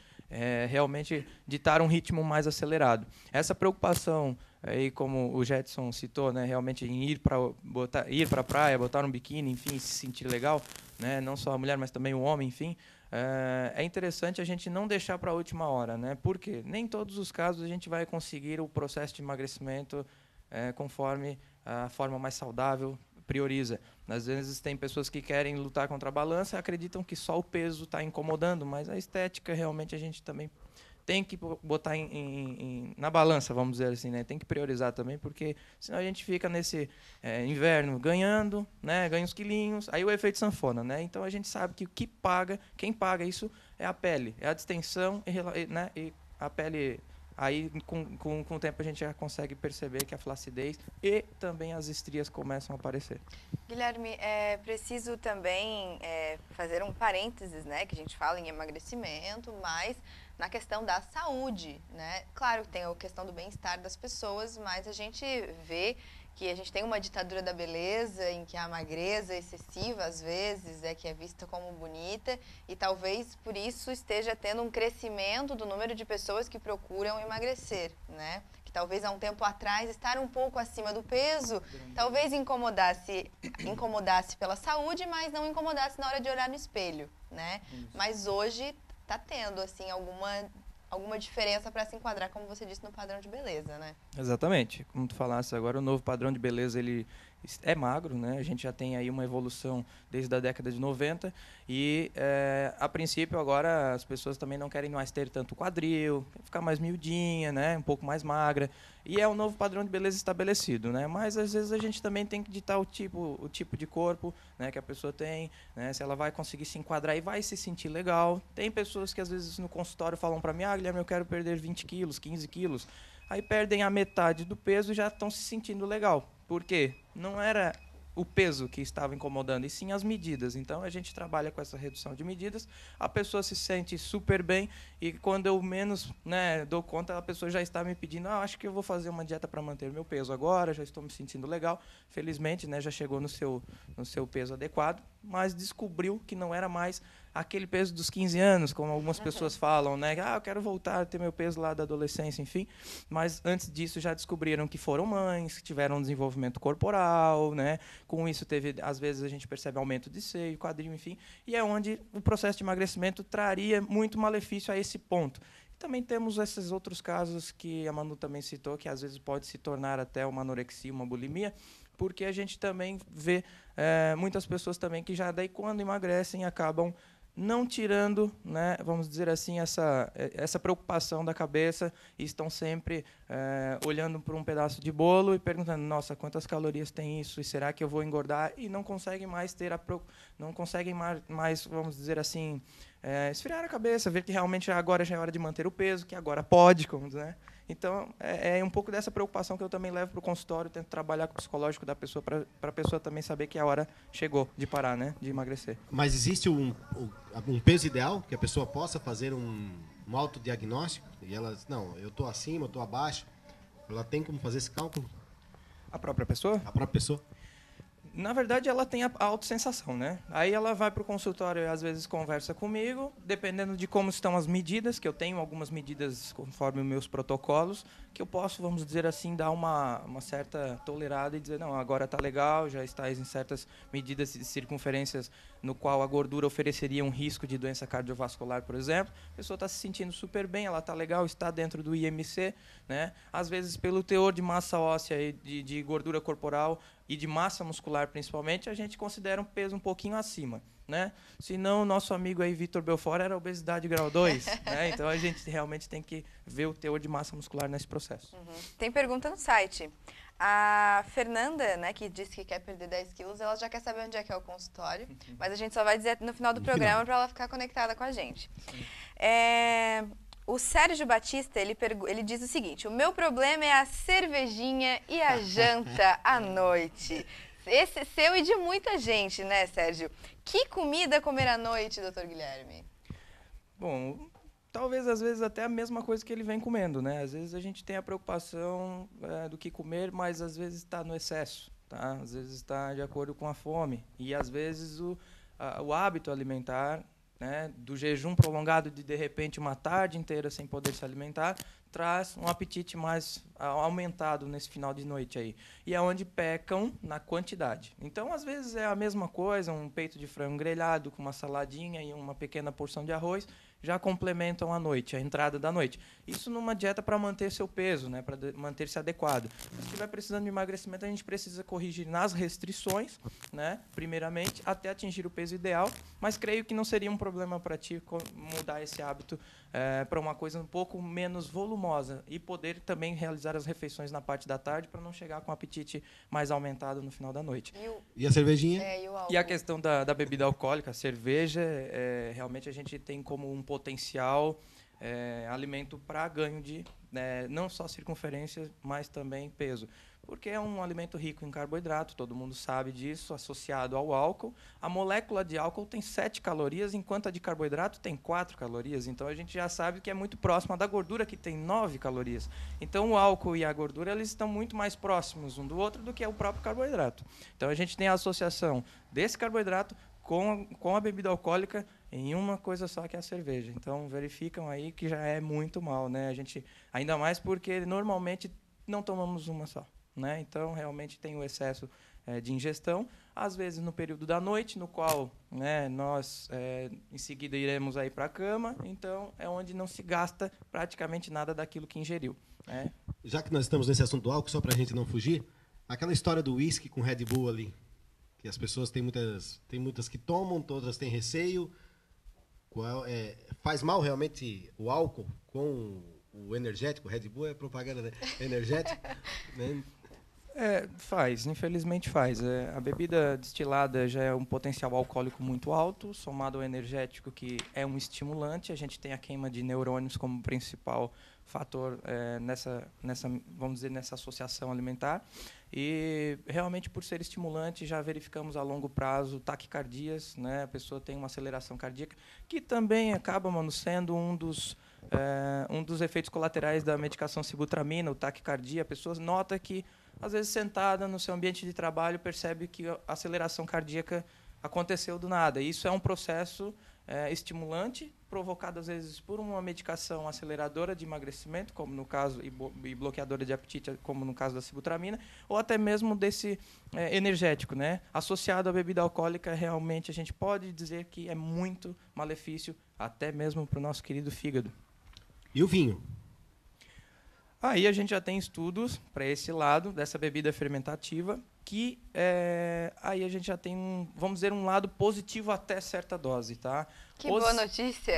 realmente ditar um ritmo mais acelerado. Essa preocupação, aí, como o Jedson citou, né, realmente em ir para a praia, botar um biquíni, enfim, se sentir legal, né, não só a mulher, mas também o homem, enfim, é interessante a gente não deixar para a última hora, né? Porque nem todos os casos a gente vai conseguir o processo de emagrecimento conforme a forma mais saudável prioriza. Às vezes tem pessoas que querem lutar contra a balança e acreditam que só o peso está incomodando, mas a estética realmente a gente também tem que botar na balança, vamos dizer assim, né? Tem que priorizar também, porque senão a gente fica nesse inverno ganhando, né? Ganha uns quilinhos, aí o efeito sanfona, né? Então a gente sabe que quem paga isso é a pele, é a distensão, né? E a pele, aí com o tempo a gente já consegue perceber que a flacidez e também as estrias começam a aparecer. Guilherme, é preciso também fazer um parênteses, né? Que a gente fala em emagrecimento, mas na questão da saúde, né? Claro que tem a questão do bem-estar das pessoas, mas a gente vê que a gente tem uma ditadura da beleza em que a magreza excessiva, às vezes, que é vista como bonita e talvez por isso esteja tendo um crescimento do número de pessoas que procuram emagrecer, né? Que talvez há um tempo atrás estar um pouco acima do peso, talvez incomodasse pela saúde, mas não incomodasse na hora de olhar no espelho, né? Mas hoje está tendo, assim, alguma diferença para se enquadrar, como você disse, no padrão de beleza, né? Exatamente. Como tu falasse agora, o novo padrão de beleza, ele é magro, né? A gente já tem aí uma evolução desde a década de 90 e, a princípio, agora as pessoas também não querem mais ter tanto quadril, ficar mais miudinha, né? Um pouco mais magra. E é um novo padrão de beleza estabelecido, né? Mas, às vezes, a gente também tem que ditar o tipo de corpo, né, que a pessoa tem, né? Se ela vai conseguir se enquadrar e vai se sentir legal. Tem pessoas que, às vezes, no consultório falam para mim, Guilherme, eu quero perder 20 quilos, 15 quilos. Aí perdem a metade do peso e já estão se sentindo legal. Por quê? Não era o peso que estava incomodando, e sim as medidas. Então, a gente trabalha com essa redução de medidas, a pessoa se sente super bem, e quando eu menos, né, dou conta, a pessoa já está me pedindo, acho que eu vou fazer uma dieta para manter meu peso agora, já estou me sentindo legal. Felizmente, né, já chegou no seu peso adequado, mas descobriu que não era mais aquele peso dos 15 anos, como algumas pessoas falam, né? Eu quero voltar a ter meu peso lá da adolescência, enfim. Mas antes disso já descobriram que foram mães, que tiveram um desenvolvimento corporal, né? Com isso às vezes a gente percebe aumento de seio, quadril, enfim. E é onde o processo de emagrecimento traria muito malefício a esse ponto. Também temos esses outros casos que a Manu também citou, que às vezes pode se tornar até uma anorexia, uma bulimia, porque a gente também vê muitas pessoas também que já daí quando emagrecem acabam não tirando, né, vamos dizer assim, essa preocupação da cabeça e estão sempre olhando para um pedaço de bolo e perguntando, nossa, quantas calorias tem isso? E será que eu vou engordar? E não conseguem mais não conseguem mais, vamos dizer assim, esfriar a cabeça, ver que realmente agora já é hora de manter o peso, que agora pode, né? Então, é um pouco dessa preocupação que eu também levo para o consultório, tento trabalhar com o psicológico da pessoa, para a pessoa também saber que a hora chegou de parar, né, de emagrecer. Mas existe um peso ideal que a pessoa possa fazer um autodiagnóstico? E ela, não, eu estou acima, eu estou abaixo. Ela tem como fazer esse cálculo? A própria pessoa? A própria pessoa? Na verdade, ela tem a autossensação, né? Aí ela vai para o consultório e às vezes conversa comigo, dependendo de como estão as medidas, que eu tenho algumas medidas conforme os meus protocolos, que eu posso, vamos dizer assim, dar uma certa tolerada e dizer, não, agora está legal, já está em certas medidas de circunferências no qual a gordura ofereceria um risco de doença cardiovascular, por exemplo. A pessoa está se sentindo super bem, ela está legal, está dentro do IMC, né? Às vezes, pelo teor de massa óssea e de gordura corporal e de massa muscular, principalmente, a gente considera um peso um pouquinho acima, né? Se não, o nosso amigo aí, Vitor Belfort, era obesidade grau 2, né? Então, a gente realmente tem que ver o teor de massa muscular nesse processo. Uhum. Tem pergunta no site. A Fernanda, né, que disse que quer perder 10 quilos, ela já quer saber onde é que é o consultório, mas a gente só vai dizer no final do programa para ela ficar conectada com a gente. O Sérgio Batista, ele diz o seguinte, o meu problema é a cervejinha e a janta à noite. Esse é seu e de muita gente, né, Sérgio? Que comida comer à noite, doutor Guilherme? Bom, talvez às vezes até a mesma coisa que ele vem comendo, né? Às vezes a gente tem a preocupação do que comer, mas às vezes está no excesso, tá? Às vezes está de acordo com a fome. E às vezes o hábito alimentar, né, do jejum prolongado de repente uma tarde inteira sem poder se alimentar, traz um apetite mais aumentado nesse final de noite aí. E é onde pecam na quantidade. Então, às vezes, é a mesma coisa, um peito de frango grelhado com uma saladinha e uma pequena porção de arroz, já complementam a noite, a entrada da noite. Isso numa dieta para manter seu peso, né, para manter-se adequado. Se estiver precisando de emagrecimento, a gente precisa corrigir nas restrições, né, primeiramente, até atingir o peso ideal, mas creio que não seria um problema para ti mudar esse hábito para uma coisa um pouco menos volumosa e poder também realizar as refeições na parte da tarde para não chegar com o apetite mais aumentado no final da noite. E a cervejinha? E a questão da bebida alcoólica, a cerveja, realmente a gente tem como um potencial alimento para ganho de não só circunferência, mas também peso. Porque é um alimento rico em carboidrato, todo mundo sabe disso, associado ao álcool. A molécula de álcool tem 7 calorias, enquanto a de carboidrato tem 4 calorias. Então, a gente já sabe que é muito próxima da gordura, que tem 9 calorias. Então, o álcool e a gordura eles estão muito mais próximos um do outro do que o próprio carboidrato. Então, a gente tem a associação desse carboidrato com a bebida alcoólica em uma coisa só, que é a cerveja. Então, verificam aí que já é muito mal, né? A gente, ainda mais porque, normalmente, não tomamos uma só. Né? Então, realmente tem o excesso de ingestão, às vezes no período da noite, no qual nós, em seguida, iremos aí para a cama, então é onde não se gasta praticamente nada daquilo que ingeriu. Né? Já que nós estamos nesse assunto do álcool, só para a gente não fugir, aquela história do uísque com Red Bull ali, que as pessoas têm muitas que tomam, outras têm receio. Faz mal realmente o álcool com o energético? O Red Bull é propaganda, né? Energético, né? Faz, infelizmente faz. A bebida destilada já é um potencial alcoólico muito alto, somado ao energético, que é um estimulante. A gente tem a queima de neurônios como principal fator vamos dizer, nessa associação alimentar. E realmente, por ser estimulante, já verificamos a longo prazo taquicardias, né? A pessoa tem uma aceleração cardíaca, que também acaba, sendo um dos efeitos colaterais da medicação sibutramina, o taquicardia. A pessoa nota que, às vezes, sentada no seu ambiente de trabalho, percebe que a aceleração cardíaca aconteceu do nada. Isso é um processo estimulante, provocado, às vezes, por uma medicação aceleradora de emagrecimento, como no caso, e bloqueadora de apetite, como no caso da sibutramina, ou até mesmo desse energético, né? Associado à bebida alcoólica, realmente, a gente pode dizer que é muito malefício, até mesmo para o nosso querido fígado. E o vinho? Aí a gente já tem estudos para esse lado dessa bebida fermentativa, que aí a gente já tem, vamos dizer, um lado positivo até certa dose, tá? Que boa notícia!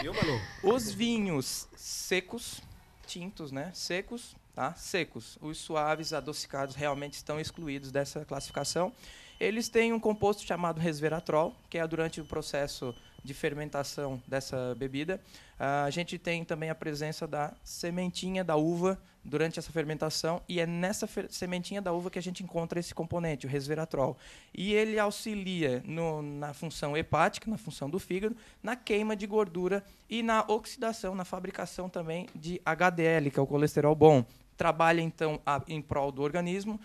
Viu, Manu? Os vinhos secos, tintos, né? Secos, tá? Secos. Os suaves, adocicados, realmente estão excluídos dessa classificação. Eles têm um composto chamado resveratrol, que é durante o processo de fermentação dessa bebida. A gente tem também a presença da sementinha da uva durante essa fermentação, e é nessa sementinha da uva que a gente encontra esse componente, o resveratrol. E ele auxilia na função hepática, na função do fígado, na queima de gordura e na oxidação, na fabricação também de HDL, que é o colesterol bom. Trabalha, então, em prol do organismo,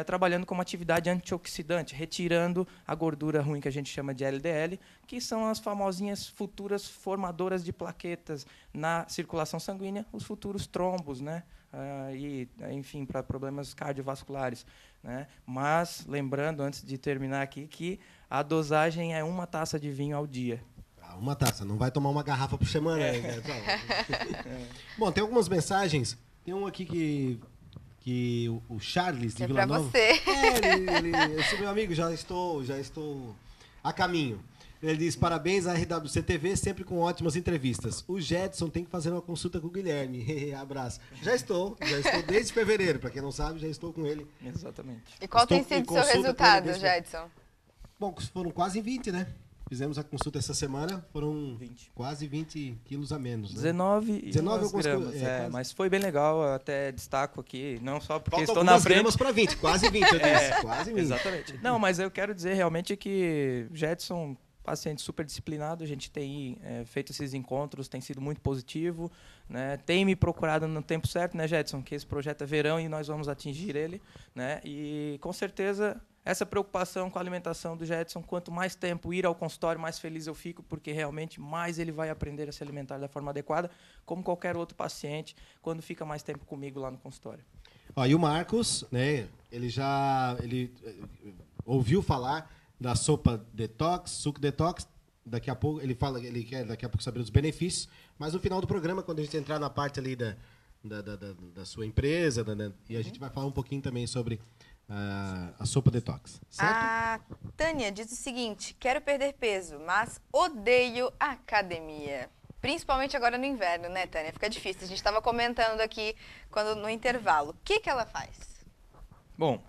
trabalhando como atividade antioxidante, retirando a gordura ruim que a gente chama de LDL, que são as famosinhas futuras formadoras de plaquetas na circulação sanguínea, os futuros trombos, né? Enfim, para problemas cardiovasculares, né? Mas, lembrando, antes de terminar aqui, que a dosagem é 1 taça de vinho ao dia. Uma taça, não vai tomar uma garrafa por semana. Bom, tem algumas mensagens. Tem um aqui que o Charles de Vila Nova. É pra você. Esse meu amigo, já estou a caminho. Ele diz: parabéns à RWC TV, sempre com ótimas entrevistas. O Jedson tem que fazer uma consulta com o Guilherme. Abraço. Já estou desde fevereiro. Para quem não sabe, já estou com ele. Exatamente. E qual tem sido o seu resultado, Jedson? Bom, foram quase 20, né? Fizemos a consulta essa semana, foram 20. Quase 20 quilos a menos, né? 19 gramas, mas foi bem legal, até destaco aqui, não só porque estou na frente. Gramas para 20, quase 20, eu disse, quase 20. Exatamente. Não, mas eu quero dizer realmente que Jedson, paciente super disciplinado, a gente tem feito esses encontros, tem sido muito positivo, né? Tem me procurado no tempo certo, né, Jedson? Que esse projeto é verão e nós vamos atingir ele, né? E com certeza essa preocupação com a alimentação do Jedson, quanto mais tempo ir ao consultório, mais feliz eu fico, porque realmente mais ele vai aprender a se alimentar da forma adequada, como qualquer outro paciente, quando fica mais tempo comigo lá no consultório. E o Marcos, né, ele ouviu falar da sopa detox, suco detox. Daqui a pouco ele quer daqui a pouco saber os benefícios, mas no final do programa, quando a gente entrar na parte ali da sua empresa, e a gente vai falar um pouquinho também sobre a sopa detox, certo? A Tânia diz o seguinte: quero perder peso, mas odeio academia. Principalmente agora no inverno, né, Tânia? Fica difícil. A gente estava comentando aqui no intervalo. O que ela faz? Bom,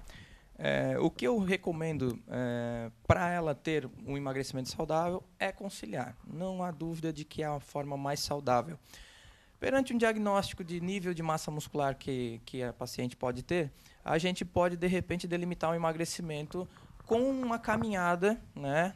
o que eu recomendo para ela ter um emagrecimento saudável é conciliar. Não há dúvida de que é a forma mais saudável. Perante um diagnóstico de nível de massa muscular que a paciente pode ter, a gente pode, de repente, delimitar um emagrecimento com uma caminhada, né,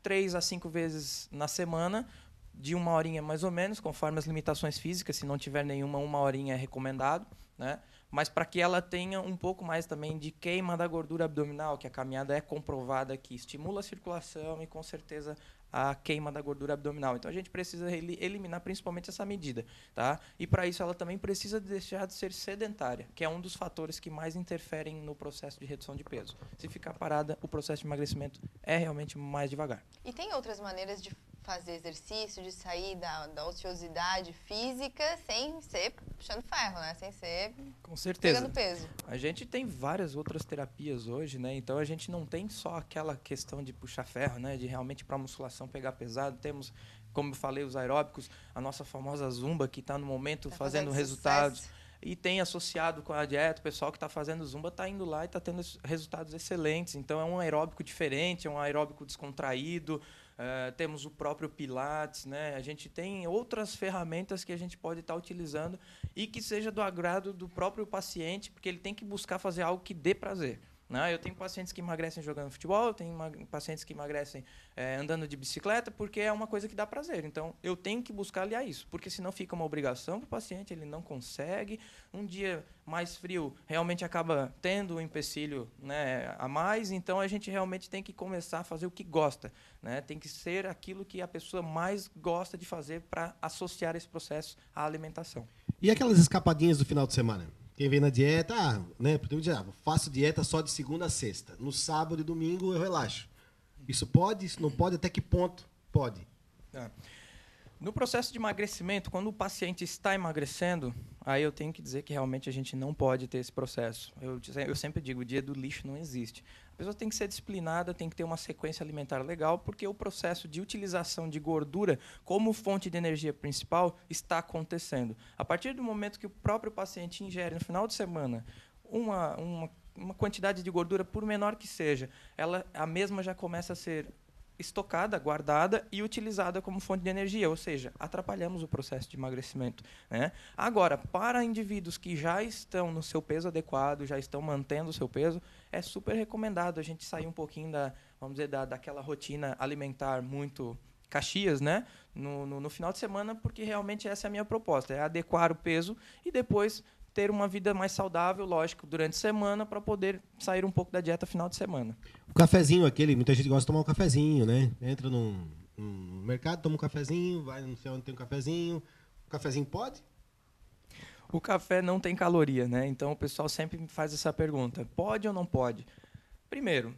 3 a 5 vezes na semana, de 1 horinha mais ou menos, conforme as limitações físicas. Se não tiver nenhuma, 1 horinha é recomendado, né? Mas para que ela tenha um pouco mais também de queima da gordura abdominal, que a caminhada é comprovada que estimula a circulação e, com certeza, a queima da gordura abdominal. Então, a gente precisa eliminar principalmente essa medida, tá? E, para isso, ela também precisa deixar de ser sedentária, que é um dos fatores que mais interferem no processo de redução de peso. Se ficar parada, o processo de emagrecimento é realmente mais devagar. E tem outras maneiras de fazer exercício, de sair da ociosidade física sem ser puxando ferro, né? Sem ser com certeza pegando peso. A gente tem várias outras terapias hoje, né? Então a gente não tem só aquela questão de puxar ferro, né? De realmente para musculação pegar pesado. Temos, como eu falei, os aeróbicos, a nossa famosa Zumba, que está no momento fazendo resultados. Sucesso. E tem associado com a dieta, o pessoal que está fazendo Zumba está indo lá e está tendo resultados excelentes. Então é um aeróbico diferente, é um aeróbico descontraído. Temos o próprio Pilates, né? A gente tem outras ferramentas que a gente pode estar utilizando e que seja do agrado do próprio paciente, porque ele tem que buscar fazer algo que dê prazer. Eu tenho pacientes que emagrecem jogando futebol, eu tenho pacientes que emagrecem andando de bicicleta, porque é uma coisa que dá prazer. Então, eu tenho que buscar aliar isso, porque senão fica uma obrigação para o paciente, ele não consegue. Um dia mais frio realmente acaba tendo um empecilho, né, a mais, então a gente realmente tem que começar a fazer o que gosta, né? Tem que ser aquilo que a pessoa mais gosta de fazer para associar esse processo à alimentação. E aquelas escapadinhas do final de semana? Quem vem na dieta, né? Faço dieta só de segunda a sexta. No sábado e domingo eu relaxo. Isso pode? Isso não pode? Até que ponto pode? No processo de emagrecimento, quando o paciente está emagrecendo, aí eu tenho que dizer que realmente a gente não pode ter esse processo. Eu sempre digo, o dia do lixo não existe. A pessoa tem que ser disciplinada, tem que ter uma sequência alimentar legal, porque o processo de utilização de gordura como fonte de energia principal está acontecendo. A partir do momento que o próprio paciente ingere no final de semana uma quantidade de gordura, por menor que seja, a mesma já começa a ser estocada, guardada e utilizada como fonte de energia, ou seja, atrapalhamos o processo de emagrecimento, né? Agora, para indivíduos que já estão no seu peso adequado, já estão mantendo o seu peso, é super recomendado a gente sair um pouquinho daquela rotina alimentar muito Caxias, né? No final de semana, porque realmente essa é a minha proposta, é adequar o peso e depois ter uma vida mais saudável, lógico, durante a semana, para poder sair um pouco da dieta final de semana. O cafezinho muita gente gosta de tomar um cafezinho, né? Entra no mercado, toma um cafezinho, vai não sei onde tem um cafezinho. O cafezinho pode? O café não tem caloria, né? Então o pessoal sempre me faz essa pergunta: pode ou não pode? Primeiro,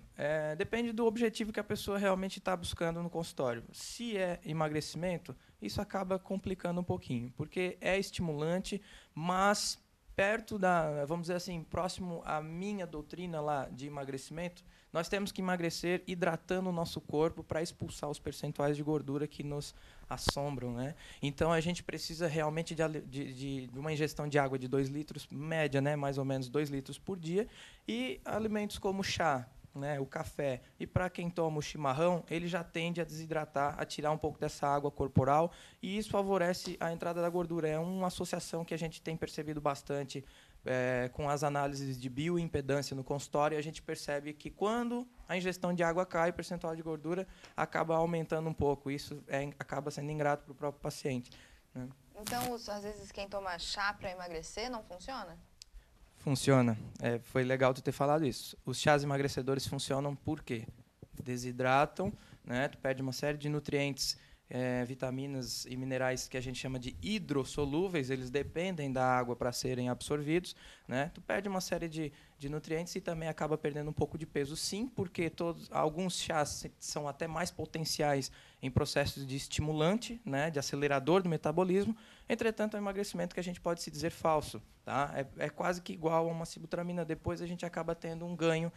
depende do objetivo que a pessoa realmente está buscando no consultório. Se é emagrecimento, isso acaba complicando um pouquinho, porque é estimulante, mas perto vamos dizer assim, próximo à minha doutrina lá de emagrecimento, nós temos que emagrecer hidratando o nosso corpo para expulsar os percentuais de gordura que nos assombram, né? Então, a gente precisa realmente de uma ingestão de água de 2 litros, média, né? Mais ou menos 2 litros por dia, e alimentos como chá, né, o café. E para quem toma o chimarrão, ele já tende a desidratar, a tirar um pouco dessa água corporal, e isso favorece a entrada da gordura. É uma associação que a gente tem percebido bastante com as análises de bioimpedância no consultório. A gente percebe que quando a ingestão de água cai, o percentual de gordura acaba aumentando um pouco. Isso acaba sendo ingrato para o próprio paciente, né? Então, às vezes, quem toma chá para emagrecer não funciona? Funciona. Foi legal tu ter falado isso. Os chás emagrecedores funcionam por quê? Desidratam, né? Tu perde uma série de nutrientes, vitaminas e minerais que a gente chama de hidrossolúveis, eles dependem da água para serem absorvidos, né? Tu perde uma série de nutrientes e também acaba perdendo um pouco de peso, sim, porque alguns chás são até mais potenciais em processos de estimulante, né, de acelerador do metabolismo. Entretanto, é um emagrecimento que a gente pode se dizer falso, tá? É quase que igual a uma sibutramina. Depois a gente acaba tendo um ganho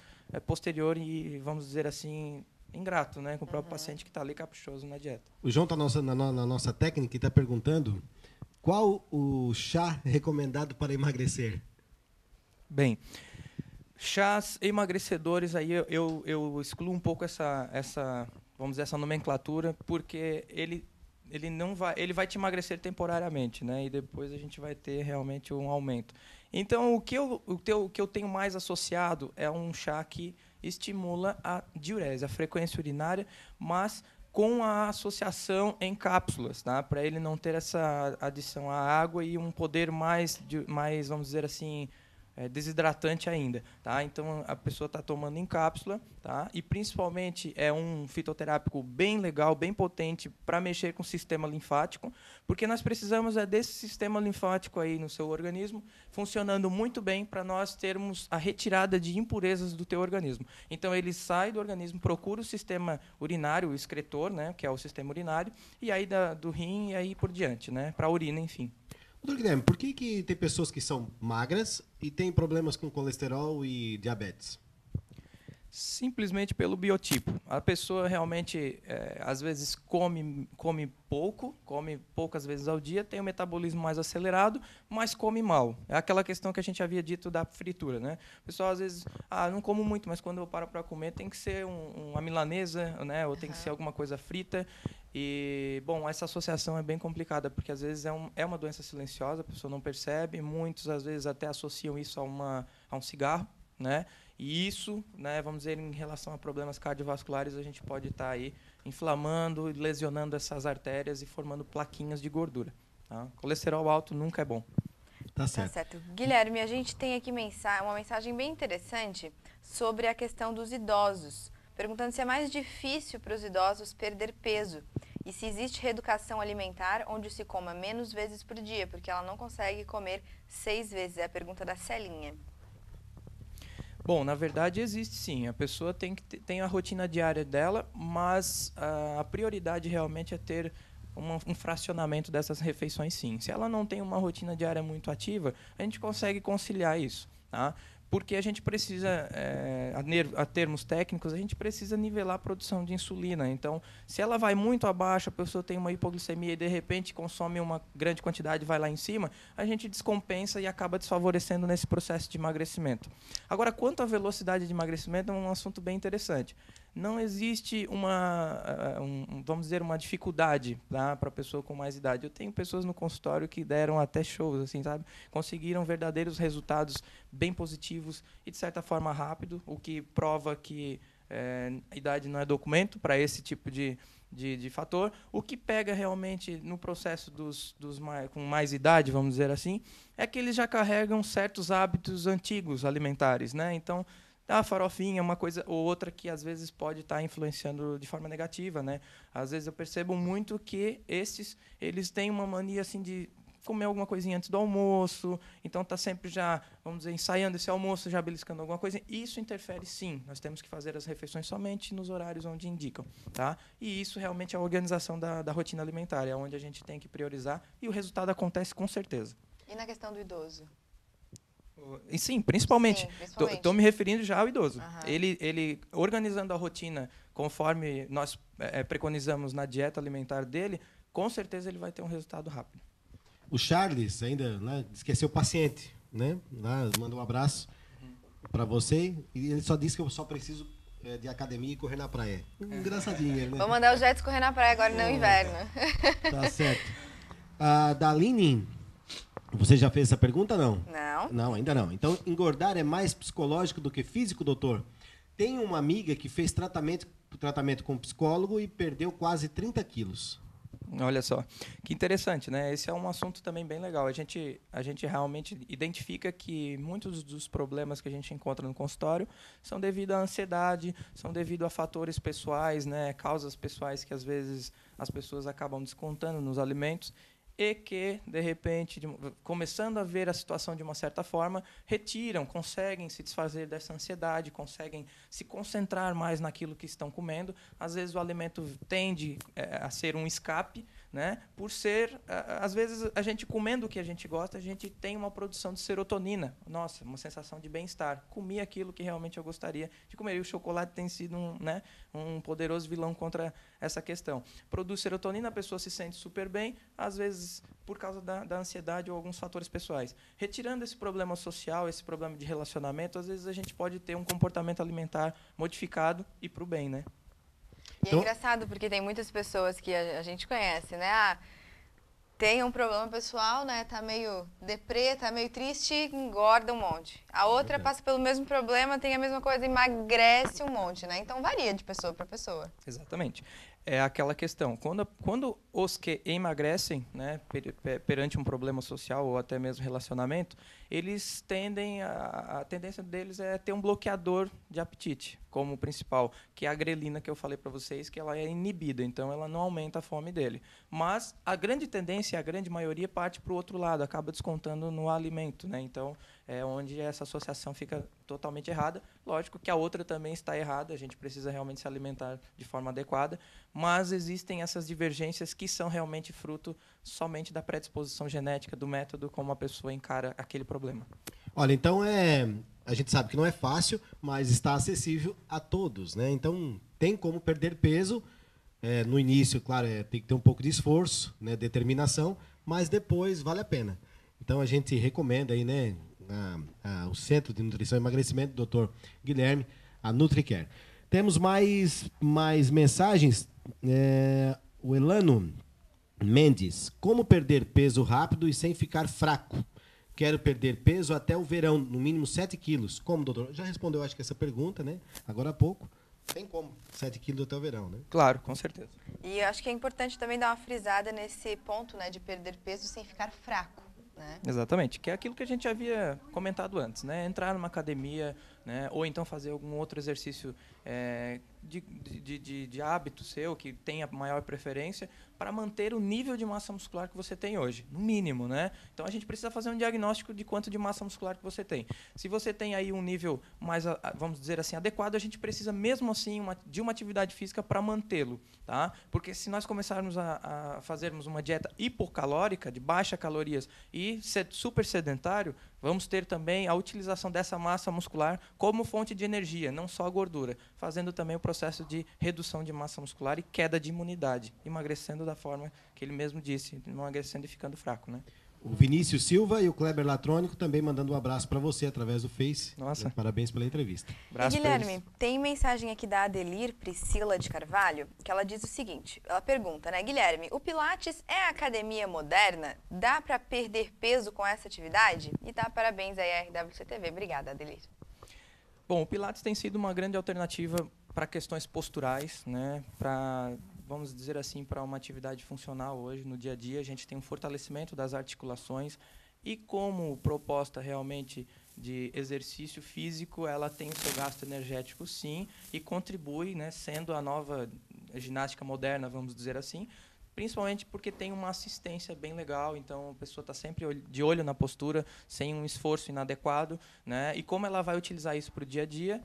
posterior e, vamos dizer assim, ingrato, né, com o próprio paciente que está ali caprichoso na dieta. O João está na nossa técnica e está perguntando qual o chá recomendado para emagrecer. Bem, chás emagrecedores, aí eu excluo um pouco essa vamos dizer, essa nomenclatura, porque ele vai te emagrecer temporariamente, né, e depois a gente vai ter realmente um aumento. Então, o que eu tenho mais associado é um chá que estimula a diurese, a frequência urinária, mas com a associação em cápsulas, tá? Para ele não ter essa adição à água e um poder mais vamos dizer assim, desidratante ainda, tá? Então a pessoa está tomando em cápsula, tá? E principalmente é um fitoterápico bem legal, bem potente para mexer com o sistema linfático, porque nós precisamos desse sistema linfático aí no seu organismo funcionando muito bem para nós termos a retirada de impurezas do teu organismo. Então ele sai do organismo, procura o sistema urinário, o excretor, né, que é o sistema urinário, e aí do rim e aí por diante, né, para a urina, enfim. Doutor Guilherme, por que tem pessoas que são magras e têm problemas com colesterol e diabetes? Simplesmente pelo biotipo. A pessoa realmente, às vezes, come poucas vezes ao dia, tem um metabolismo mais acelerado, mas come mal. É aquela questão que a gente havia dito da fritura, né? O pessoal, às vezes, não como muito, mas quando eu paro para comer, tem que ser uma milanesa, né? Ou tem que ser alguma coisa frita. E, bom, essa associação é bem complicada, porque às vezes é uma doença silenciosa, a pessoa não percebe, muitos às vezes até associam isso a um cigarro, né? E isso, né, vamos dizer, em relação a problemas cardiovasculares, a gente pode estar aí inflamando, lesionando essas artérias e formando plaquinhas de gordura, tá? Colesterol alto nunca é bom. Tá certo. Tá certo. Guilherme, a gente tem aqui uma mensagem bem interessante sobre a questão dos idosos, perguntando se é mais difícil para os idosos perder peso e se existe reeducação alimentar onde se coma menos vezes por dia, porque ela não consegue comer 6 vezes. É a pergunta da Celinha. Bom, na verdade existe sim. A pessoa tem a rotina diária dela, mas a prioridade realmente é ter um fracionamento dessas refeições, sim. Se ela não tem uma rotina diária muito ativa, a gente consegue conciliar isso, tá? Porque a gente precisa, a termos técnicos, a gente precisa nivelar a produção de insulina. Então, se ela vai muito abaixo, a pessoa tem uma hipoglicemia e, de repente, consome uma grande quantidade e vai lá em cima, a gente descompensa e acaba desfavorecendo nesse processo de emagrecimento. Agora, quanto à velocidade de emagrecimento, é um assunto bem interessante. Não existe vamos dizer, uma dificuldade, tá, para a pessoa com mais idade. Eu tenho pessoas no consultório que deram até shows, assim, sabe? Conseguiram verdadeiros resultados bem positivos e, de certa forma, rápido, o que prova que a idade não é documento para esse tipo de fator. O que pega realmente no processo com mais idade, vamos dizer assim, é que eles já carregam certos hábitos antigos alimentares, né? Então, a farofinha é uma coisa ou outra que às vezes pode estar influenciando de forma negativa, né? Às vezes eu percebo muito que eles têm uma mania assim de comer alguma coisinha antes do almoço, então está sempre já, vamos dizer, ensaiando esse almoço, já beliscando alguma coisa. Isso interfere, sim. Nós temos que fazer as refeições somente nos horários onde indicam, tá? E isso realmente é a organização da rotina alimentar, é onde a gente tem que priorizar e o resultado acontece com certeza. E na questão do idoso? E sim, principalmente. Estou me referindo já ao idoso. Uhum. Ele organizando a rotina conforme nós preconizamos na dieta alimentar dele, com certeza ele vai ter um resultado rápido. O Charles ainda esqueceu o paciente, né? Lá, manda um abraço para você e ele só disse que eu só preciso de academia e correr na praia. Engraçadinho, né? Vou mandar o Jets correr na praia agora no inverno. Tá certo. A Daline, você já fez essa pergunta, não? Não. Não, ainda não. Então, engordar é mais psicológico do que físico, doutor? Tem uma amiga que fez tratamento com psicólogo e perdeu quase 30 quilos. Olha só, que interessante, né? Esse é um assunto também bem legal. A gente realmente identifica que muitos dos problemas que a gente encontra no consultório são devido à ansiedade, são devido a fatores pessoais, né? Causas pessoais que às vezes as pessoas acabam descontando nos alimentos e que, de repente, começando a ver a situação de uma certa forma, retiram, conseguem se desfazer dessa ansiedade, conseguem se concentrar mais naquilo que estão comendo. Às vezes o alimento tende a ser um escape, né? Por ser, às vezes, a gente comendo o que a gente gosta, a gente tem uma produção de serotonina. Nossa, uma sensação de bem-estar. Comi aquilo que realmente eu gostaria de comer. E o chocolate tem sido um poderoso vilão contra essa questão. Produz serotonina, a pessoa se sente super bem, às vezes por causa da ansiedade ou alguns fatores pessoais. Retirando esse problema social, esse problema de relacionamento, às vezes a gente pode ter um comportamento alimentar modificado e para o bem, né? E é engraçado porque tem muitas pessoas que a gente conhece, né? Tem um problema pessoal, né? Tá meio deprê, tá meio triste, engorda um monte. A outra passa pelo mesmo problema, tem a mesma coisa, emagrece um monte, né? Então varia de pessoa para pessoa. Exatamente. É aquela questão. Quando os que emagrecem, né, perante um problema social ou até mesmo relacionamento, eles tendem a tendência deles é ter um bloqueador de apetite como principal, que é a grelina que eu falei para vocês, que ela é inibida, então ela não aumenta a fome dele. Mas a grande tendência, a grande maioria parte para o outro lado, acaba descontando no alimento, né? Então é onde essa associação fica totalmente errada. Lógico que a outra também está errada, a gente precisa realmente se alimentar de forma adequada, mas existem essas divergências que são realmente fruto somente da predisposição genética, do método como a pessoa encara aquele problema. Olha, então a gente sabe que não é fácil, mas está acessível a todos, né? Então tem como perder peso. No início, claro, tem que ter um pouco de esforço, né, determinação, mas depois vale a pena. Então a gente recomenda aí, né, o Centro de Nutrição e Emagrecimento do Dr. Guilherme, a NutriCare. Temos mais mensagens. O Elano Mendes: como perder peso rápido e sem ficar fraco? Quero perder peso até o verão, no mínimo 7 quilos. Como, doutor? Já respondeu, acho que essa pergunta, né? Agora há pouco. Tem como 7 quilos até o verão, né? Claro, com certeza. E acho que é importante também dar uma frisada nesse ponto, né, de perder peso sem ficar fraco, né? Exatamente, que é aquilo que a gente havia comentado antes, né? Entrar numa academia, né? Ou então fazer algum outro exercício de hábito seu, que tenha maior preferência, para manter o nível de massa muscular que você tem hoje, no mínimo, né? Então a gente precisa fazer um diagnóstico de quanto de massa muscular que você tem. Se você tem aí um nível mais, vamos dizer assim, adequado, a gente precisa mesmo assim de uma atividade física para mantê-lo, tá? Porque se nós começarmos a fazermos uma dieta hipocalórica, de baixa calorias e super sedentário, vamos ter também a utilização dessa massa muscular como fonte de energia, não só a gordura, fazendo também o processo de redução de massa muscular e queda de imunidade, emagrecendo da forma que ele mesmo disse, emagrecendo e ficando fraco, né? O Vinícius Silva e o Kleber Latrônico também mandando um abraço para você através do Face. Nossa. Parabéns pela entrevista. E Guilherme, tem mensagem aqui da Adelir Priscila de Carvalho, que ela diz o seguinte, ela pergunta, né, Guilherme, o Pilates é a academia moderna? Dá para perder peso com essa atividade? E dá parabéns aí à RWCTV. Obrigada, Adelir. Bom, o Pilates tem sido uma grande alternativa para questões posturais, né? Para, vamos dizer assim, para uma atividade funcional hoje, no dia a dia. A gente tem um fortalecimento das articulações e como proposta realmente de exercício físico, ela tem o seu gasto energético, sim, e contribui, né, sendo a nova ginástica moderna, vamos dizer assim, principalmente porque tem uma assistência bem legal, então a pessoa está sempre de olho na postura, sem um esforço inadequado, né? E como ela vai utilizar isso para o dia a dia,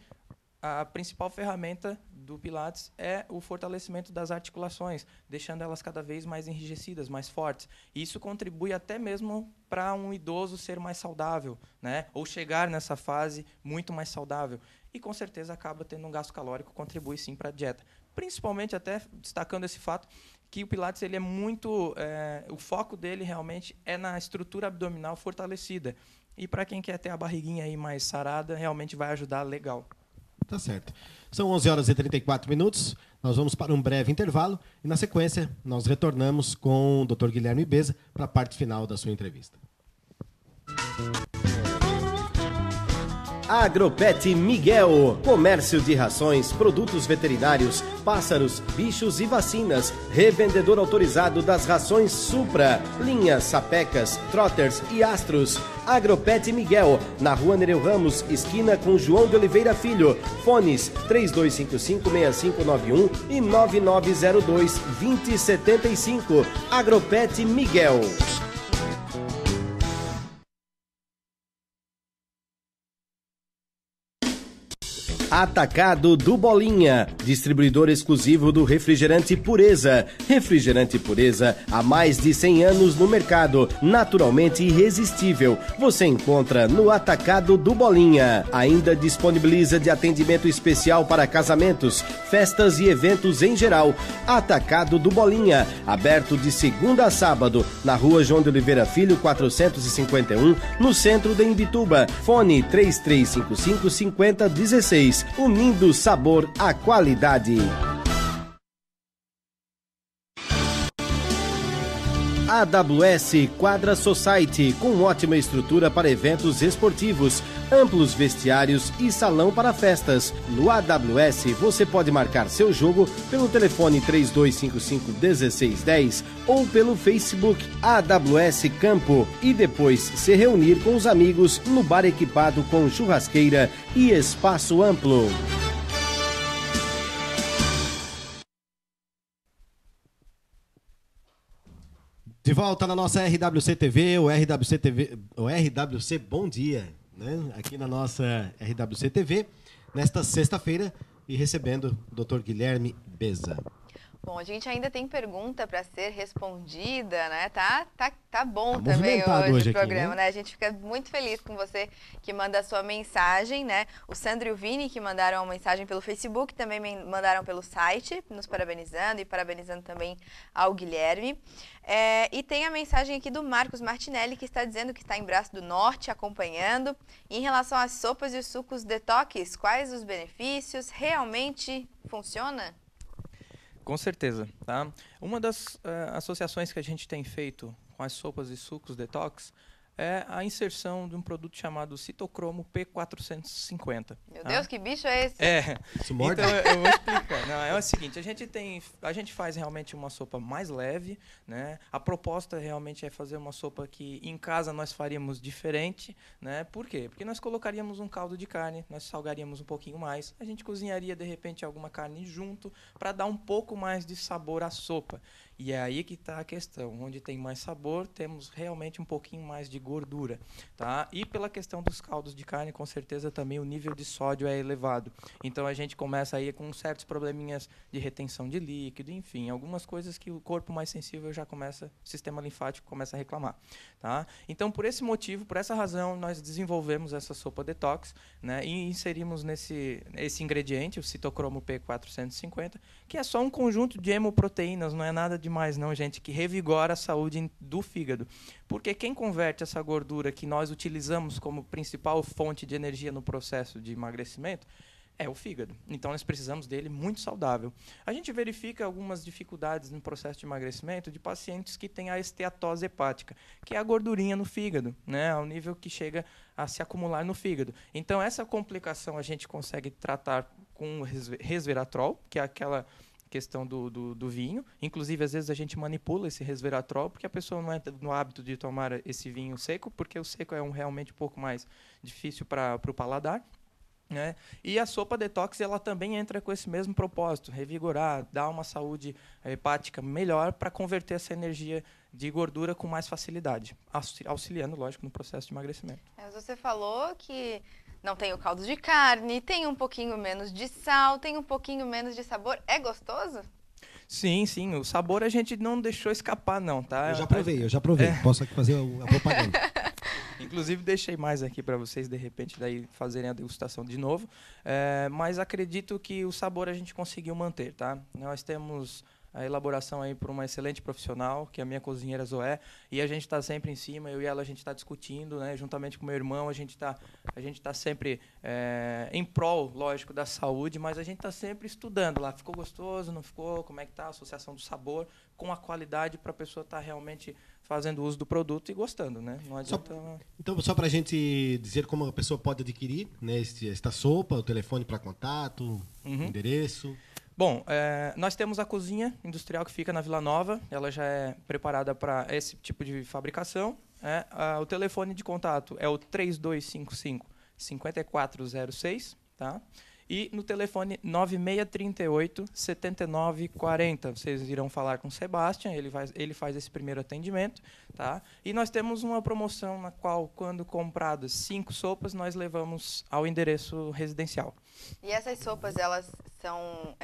a principal ferramenta do Pilates é o fortalecimento das articulações, deixando elas cada vez mais enrijecidas, mais fortes. E isso contribui até mesmo para um idoso ser mais saudável, né? Ou chegar nessa fase muito mais saudável. E com certeza acaba tendo um gasto calórico, contribui sim para a dieta. Principalmente até destacando esse fato que o Pilates ele é muito, o foco dele realmente é na estrutura abdominal fortalecida. E para quem quer ter a barriguinha aí mais sarada, realmente vai ajudar legal. Tá certo. São 11h34. Nós vamos para um breve intervalo e, na sequência, nós retornamos com o Dr. Guilherme Beza para a parte final da sua entrevista. Agropet Miguel, comércio de rações, produtos veterinários, pássaros, bichos e vacinas. Revendedor autorizado das rações Supra, linhas Sapecas, Trotters e Astros. Agropet Miguel, na Rua Nereu Ramos, esquina com João de Oliveira Filho. Fones 3255-6591 e 9902-2075. Agropet Miguel. Atacado do Bolinha, distribuidor exclusivo do refrigerante Pureza. Refrigerante Pureza há mais de 100 anos no mercado, naturalmente irresistível. Você encontra no Atacado do Bolinha. Ainda disponibiliza de atendimento especial para casamentos, festas e eventos em geral. Atacado do Bolinha, aberto de segunda a sábado, na Rua João de Oliveira Filho, 451, no centro de Imbituba. Fone 3355-5016. Unindo sabor à qualidade. AWS Quadra Society, com ótima estrutura para eventos esportivos, amplos vestiários e salão para festas. No AWS você pode marcar seu jogo pelo telefone 3255-1610 ou pelo Facebook AWS Campo e depois se reunir com os amigos no bar equipado com churrasqueira e espaço amplo. De volta na nossa RWC TV, o RWC Bom Dia, né? Aqui na nossa RWC TV, nesta sexta-feira, e recebendo o Dr. Guilherme Beza. Bom, a gente ainda tem pergunta para ser respondida, né? Tá bom Tá também hoje o aqui, programa, né? A gente fica muito feliz com você que manda a sua mensagem, né? O Sandro e o Vini, que mandaram uma mensagem pelo Facebook, também me mandaram pelo site, nos parabenizando e parabenizando também ao Guilherme. E tem a mensagem aqui do Marcos Martinelli, que está dizendo que está em Braço do Norte, acompanhando. Em relação às sopas e os sucos detox, quais os benefícios? Realmente funciona? Com certeza, tá? Uma das associações que a gente tem feito com as sopas e sucos detox é a inserção de um produto chamado Citocromo P450. Meu Deus, que bicho é esse? Isso morde? Então eu vou explicar. Não, é o seguinte, a gente faz realmente uma sopa mais leve, né? A proposta realmente é fazer uma sopa que em casa nós faríamos diferente, né? Por quê? Porque nós colocaríamos um caldo de carne, nós salgaríamos um pouquinho mais, a gente cozinharia de repente alguma carne junto para dar um pouco mais de sabor à sopa. E é aí que está a questão. Onde tem mais sabor, temos realmente um pouquinho mais de gordura, tá? E pela questão dos caldos de carne, com certeza também o nível de sódio é elevado. Então a gente começa aí com certos probleminhas de retenção de líquido, enfim, algumas coisas que o corpo mais sensível já começa, o sistema linfático começa a reclamar, tá? Então por esse motivo, por essa razão, nós desenvolvemos essa sopa detox, né? E inserimos esse ingrediente, o Citocromo P450, que é só um conjunto de hemoproteínas, não é nada demais não, gente, que revigora a saúde do fígado. Porque quem converte essa gordura que nós utilizamos como principal fonte de energia no processo de emagrecimento é o fígado. Então nós precisamos dele muito saudável. A gente verifica algumas dificuldades no processo de emagrecimento de pacientes que têm a esteatose hepática, que é a gordurinha no fígado, né, ao nível que chega a se acumular no fígado. Então essa complicação a gente consegue tratar com resveratrol, que é aquela questão do vinho. Inclusive, às vezes, a gente manipula esse resveratrol, porque a pessoa não é no hábito de tomar esse vinho seco, porque o seco é realmente um pouco mais difícil para o paladar. Né? E a sopa detox ela também entra com esse mesmo propósito, revigorar, dar uma saúde hepática melhor para converter essa energia de gordura com mais facilidade, auxiliando, lógico, no processo de emagrecimento. Você falou que não tem o caldo de carne, tem um pouquinho menos de sal, tem um pouquinho menos de sabor. É gostoso? Sim, sim. O sabor a gente não deixou escapar, não, tá? Eu já provei. Posso aqui fazer a propaganda. Inclusive, deixei mais aqui para vocês, de repente, daí fazerem a degustação de novo. Mas acredito que o sabor a gente conseguiu manter, tá? Nós temos a elaboração aí por uma excelente profissional, que é a minha cozinheira Zoé, e a gente está sempre em cima, eu e ela a gente está discutindo, né, juntamente com meu irmão, a gente tá sempre em prol, lógico, da saúde, mas a gente está sempre estudando lá, ficou gostoso, não ficou, como é que tá a associação do sabor com a qualidade para a pessoa estar realmente fazendo uso do produto e gostando, né? Não adianta... Então, só para a gente dizer como a pessoa pode adquirir, né, esta sopa, o telefone para contato, endereço. Bom, nós temos a cozinha industrial que fica na Vila Nova, ela já é preparada para esse tipo de fabricação. O telefone de contato é o 3255-5406, tá? E no telefone 9638-7940. Vocês irão falar com o Sebastian, ele faz esse primeiro atendimento. Tá? E nós temos uma promoção na qual, quando compradas 5 sopas, nós levamos ao endereço residencial. E essas sopas, elas são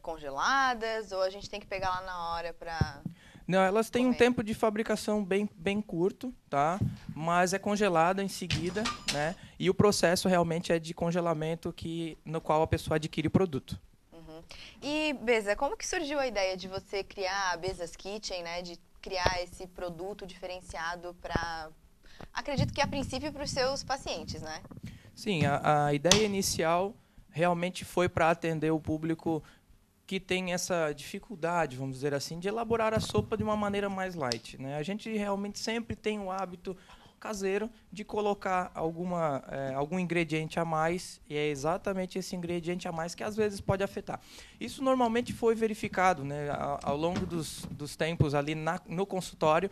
congeladas ou a gente tem que pegar lá na hora para... Não, elas têm um tempo de fabricação bem curto, tá? Mas é congelada em seguida, né? E o processo realmente é de congelamento no qual a pessoa adquire o produto. E, Beza, como que surgiu a ideia de você criar a Beza's Kitchen, né? De criar esse produto diferenciado para... Acredito que a princípio para os seus pacientes, né? Sim, a ideia inicial realmente foi para atender o público que tem essa dificuldade, vamos dizer assim, de elaborar a sopa de uma maneira mais light, né? A gente realmente sempre tem o hábito caseiro de colocar algum ingrediente a mais, e é exatamente esse ingrediente a mais que às vezes pode afetar. Isso normalmente foi verificado, né, ao longo dos tempos ali no consultório,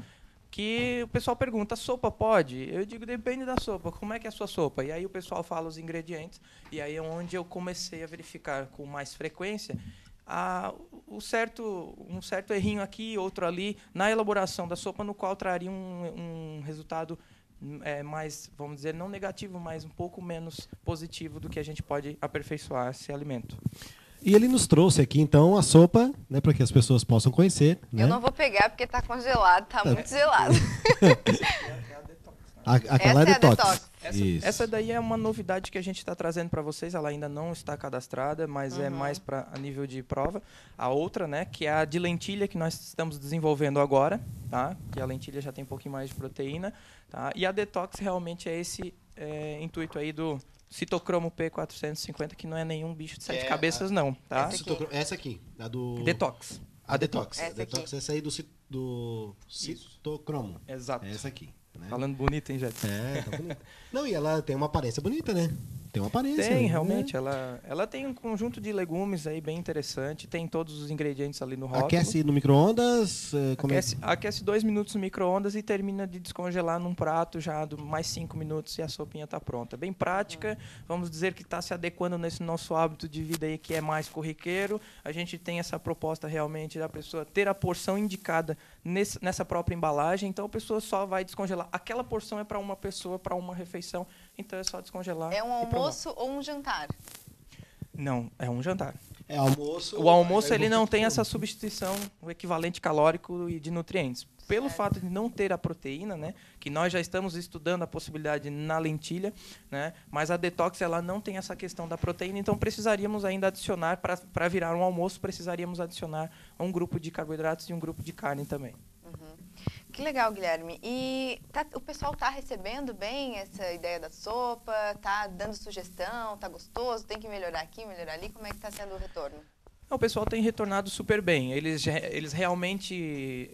que o pessoal pergunta, sopa pode? Eu digo, depende da sopa, como é que é a sua sopa? E aí o pessoal fala os ingredientes, e aí é onde eu comecei a verificar com mais frequência um certo errinho aqui, outro ali, na elaboração da sopa, no qual traria um resultado mais, vamos dizer, não negativo, mas um pouco menos positivo do que a gente pode aperfeiçoar esse alimento. E ele nos trouxe aqui, então, a sopa, né, para que as pessoas possam conhecer. Né? Eu não vou pegar porque está congelado, está muito gelado. Aquela Essa é detox. Essa daí é uma novidade que a gente está trazendo para vocês. Ela ainda não está cadastrada, mas é mais a nível de prova. A outra, né, que é a de lentilha, que nós estamos desenvolvendo agora, tá? Que a lentilha já tem um pouquinho mais de proteína, tá? E a detox realmente é esse intuito aí do citocromo P450, que não é nenhum bicho de 7 cabeças, não, tá? Essa aqui, a do... Detox. A detox. Essa aí do citocromo. Exato. Essa aqui. Né? Falando bonito, hein, Jetson? Tá bonita. Não, e ela tem uma aparência bonita, né? Tem uma aparência. Tem, né? realmente. Ela tem um conjunto de legumes aí bem interessante. Tem todos os ingredientes ali no rótulo. Aquece no micro-ondas? Aquece 2 minutos no micro-ondas e termina de descongelar num prato já mais 5 minutos e a sopinha está pronta. Bem prática. Vamos dizer que está se adequando nesse nosso hábito de vida aí que é mais corriqueiro. A gente tem essa proposta realmente da pessoa ter a porção indicada nessa própria embalagem. Então a pessoa só vai descongelar. Aquela porção é para uma pessoa, para uma refeição. Então é só descongelar. É um almoço ou um jantar? Não, é um jantar. É almoço. O almoço ele não tem essa substituição, o equivalente calórico e de nutrientes. Pelo fato de não ter a proteína, né, que nós já estamos estudando a possibilidade na lentilha, né, mas a detox ela não tem essa questão da proteína, então precisaríamos ainda adicionar, para virar um almoço, precisaríamos adicionar um grupo de carboidratos e um grupo de carne também. Que legal, Guilherme. E o pessoal está recebendo bem essa ideia da sopa? Está dando sugestão? Está gostoso? Tem que melhorar aqui, melhorar ali? Como é que está sendo o retorno? O pessoal tem retornado super bem. Eles realmente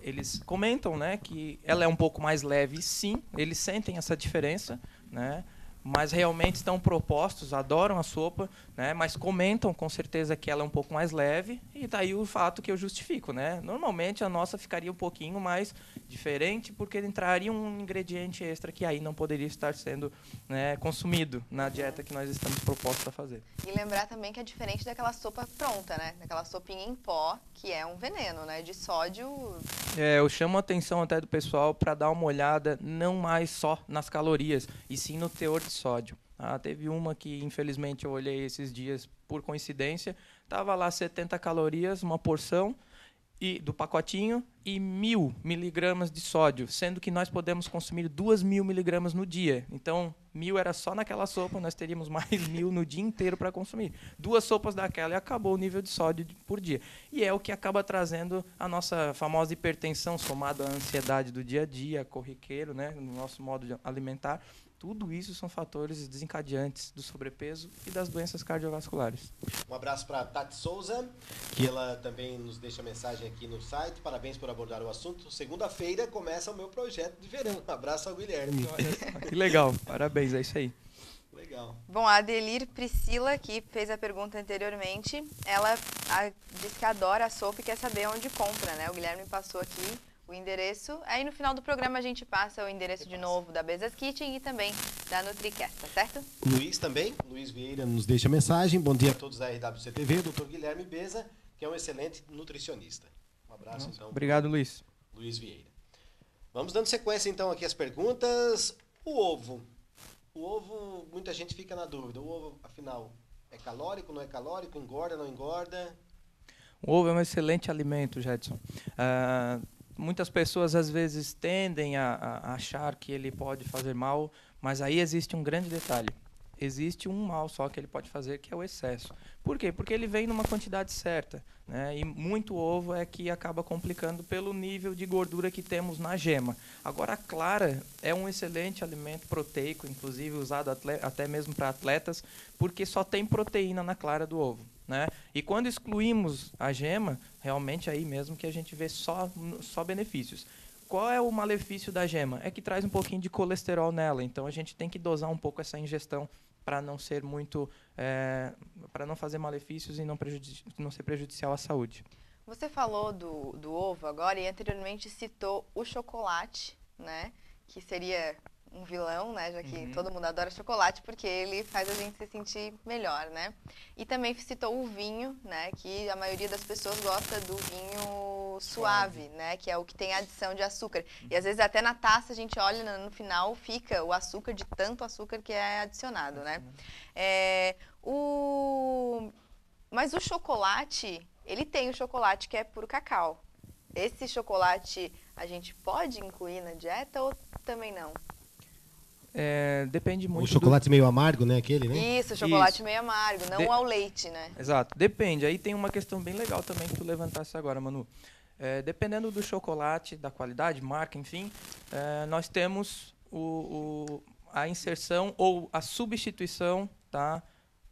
eles comentam, né, que ela é um pouco mais leve, sim. Eles sentem essa diferença, né? Mas realmente estão propostos, adoram a sopa, né? Mas comentam com certeza que ela é um pouco mais leve, e daí o fato que eu justifico, né? Normalmente a nossa ficaria um pouquinho mais diferente, porque entraria um ingrediente extra que aí não poderia estar sendo, né, consumido na dieta que nós estamos propostos a fazer. E lembrar também que é diferente daquela sopa pronta, né? Daquela sopinha em pó, que é um veneno, né? De sódio... Eu chamo a atenção até do pessoal para dar uma olhada não mais só nas calorias, e sim no teor de sódio. Teve uma que, infelizmente, eu olhei esses dias por coincidência, estava lá 70 calorias, uma porção, do pacotinho e 1.000 miligramas de sódio, sendo que nós podemos consumir 2.000 miligramas no dia. Então, 1.000 era só naquela sopa, nós teríamos mais 1.000 no dia inteiro para consumir. 2 sopas daquela e acabou o nível de sódio por dia. E é o que acaba trazendo a nossa famosa hipertensão, somada à ansiedade do dia a dia, corriqueiro, né, no nosso modo de alimentar. Tudo isso são fatores desencadeantes do sobrepeso e das doenças cardiovasculares. Um abraço para a Tati Souza, que ela também nos deixa mensagem aqui no site. Parabéns por abordar o assunto. Segunda-feira começa o meu projeto de verão. Um abraço ao Guilherme. Que legal, parabéns, é isso aí. Legal. Bom, a Adelir Priscila, que fez a pergunta anteriormente, ela disse que adora a sopa e quer saber onde compra, né? O Guilherme passou aqui o endereço. Aí no final do programa a gente passa o endereço de novo da Bezas Kitchen e também da NutriCast, tá certo? Luiz também, Luiz Vieira nos deixa mensagem. Bom dia a todos da RWC TV, o Dr. Guilherme Beza, que é um excelente nutricionista. Um abraço, então. Obrigado, Luiz. Luiz Vieira. Vamos dando sequência, então, aqui às perguntas. O ovo. O ovo, muita gente fica na dúvida. O ovo, afinal, é calórico, não é calórico? Engorda, não engorda? O ovo é um excelente alimento, Jedson. Muitas pessoas, às vezes, tendem a achar que ele pode fazer mal, mas aí existe um grande detalhe. Existe um mal só que ele pode fazer, que é o excesso. Por quê? Porque ele vem numa quantidade certa, né? E muito ovo é que acaba complicando pelo nível de gordura que temos na gema. Agora, a clara é um excelente alimento proteico, inclusive usado até mesmo para atletas, porque só tem proteína na clara do ovo, né? E quando excluímos a gema, realmente aí mesmo que a gente vê só benefícios. Qual é o malefício da gema? É que traz um pouquinho de colesterol nela, então a gente tem que dosar um pouco essa ingestão para não ser muito, para não fazer malefícios e não ser prejudicial à saúde. Você falou do ovo agora e anteriormente citou o chocolate, né? Que seria um vilão, né? Já que todo mundo adora chocolate, porque ele faz a gente se sentir melhor, né? E também citou o vinho, né? Que a maioria das pessoas gosta do vinho suave, né? Que é o que tem adição de açúcar. E às vezes até na taça a gente olha no final, fica o açúcar de tanto açúcar que é adicionado, né? Mas o chocolate, ele tem o chocolate que é puro cacau. Esse chocolate a gente pode incluir na dieta ou também não? Depende muito. O chocolate meio amargo, né? Aquele, né? Isso, chocolate meio amargo, não ao leite, né? Exato, depende. Aí tem uma questão bem legal também que tu levantasse agora, Manu. Dependendo do chocolate, da qualidade, marca, enfim, nós temos a inserção ou a substituição, tá,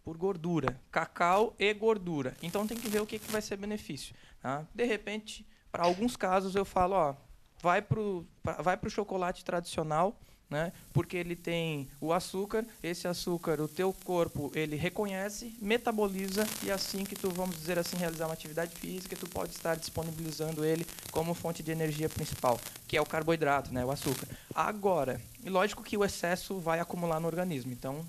por gordura. Cacau e gordura. Então tem que ver o que vai ser benefício. Tá? De repente, para alguns casos eu falo, vai pro chocolate tradicional, né? Porque ele tem o açúcar, esse açúcar o teu corpo ele reconhece, metaboliza e assim que tu, vamos dizer assim, realizar uma atividade física, tu pode estar disponibilizando ele como fonte de energia principal, que é o carboidrato, né? O açúcar. Agora, lógico que o excesso vai acumular no organismo, então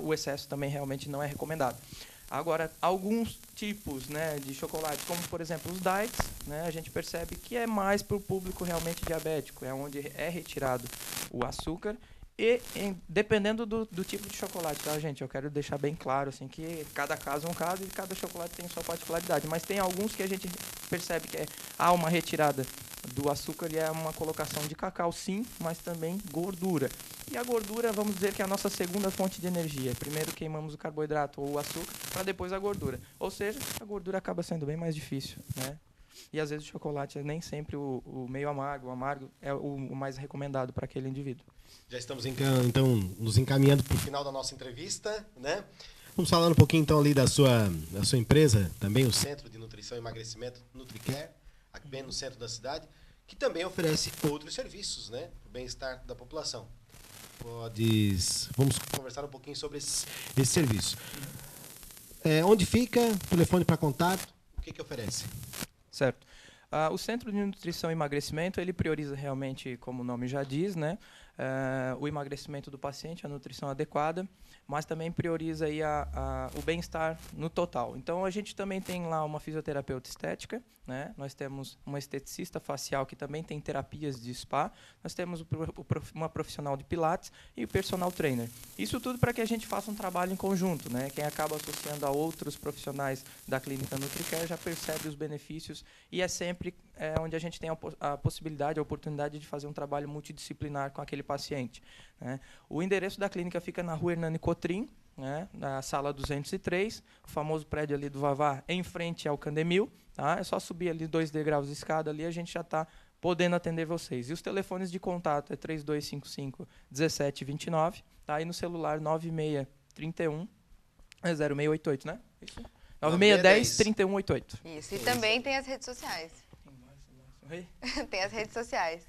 o excesso também realmente não é recomendado. Agora, alguns tipos, né, de chocolate, como por exemplo os diets, né, a gente percebe que é mais para o público realmente diabético, é onde é retirado o açúcar e dependendo do tipo de chocolate, tá, gente? Eu quero deixar bem claro assim, que cada caso é um caso e cada chocolate tem sua particularidade, mas tem alguns que a gente percebe que há uma retirada do açúcar e é uma colocação de cacau, sim, mas também gordura. E a gordura, vamos dizer que é a nossa segunda fonte de energia. Primeiro queimamos o carboidrato ou o açúcar, para depois a gordura. Ou seja, a gordura acaba sendo bem mais difícil, né? E às vezes o chocolate é nem sempre o meio amargo. O amargo é o mais recomendado para aquele indivíduo. Já estamos, então, nos encaminhando para o final da nossa entrevista, né? Vamos falar um pouquinho, então, ali da sua empresa, também o Centro de Nutrição e Emagrecimento, NutriCare, aqui bem no centro da cidade, que também oferece outros serviços, né? Para o bem-estar da população. Vamos conversar um pouquinho sobre esse serviço. Onde fica? Telefone para contato? O que oferece? Certo. O Centro de Nutrição e Emagrecimento, ele prioriza realmente, como o nome já diz, né, o emagrecimento do paciente, a nutrição adequada, mas também prioriza aí o bem-estar no total. Então, a gente também tem lá uma fisioterapeuta estética, né? Nós temos uma esteticista facial que também tem terapias de spa, nós temos uma profissional de pilates e o personal trainer. Isso tudo para que a gente faça um trabalho em conjunto, né? Quem acaba associando a outros profissionais da clínica NutriCare já percebe os benefícios e é sempre onde a gente tem a possibilidade, a oportunidade de fazer um trabalho multidisciplinar com aquele paciente, né? O endereço da clínica fica na rua Hernani Cotrim, né, na sala 203, o famoso prédio ali do Vavá, em frente ao Candemil. Tá? É só subir ali 2 degraus de escada ali, a gente já está podendo atender vocês. E os telefones de contato é 3255-1729, tá? E no celular 9631-0688, né? Isso. 9610-3188. Isso, e também tem as redes sociais. Tem as redes sociais.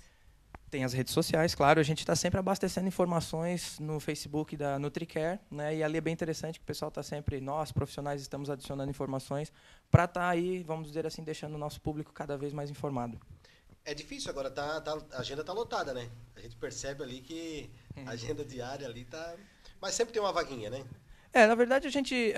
Tem as redes sociais, claro. A gente está sempre abastecendo informações no Facebook da NutriCare, né? E ali é bem interessante que o pessoal está sempre, nós, profissionais, estamos adicionando informações para estar aí, vamos dizer assim, deixando o nosso público cada vez mais informado. É difícil agora, a agenda está lotada, né? A gente percebe ali que a agenda diária ali está... Mas sempre tem uma vaguinha, né? Na verdade, a gente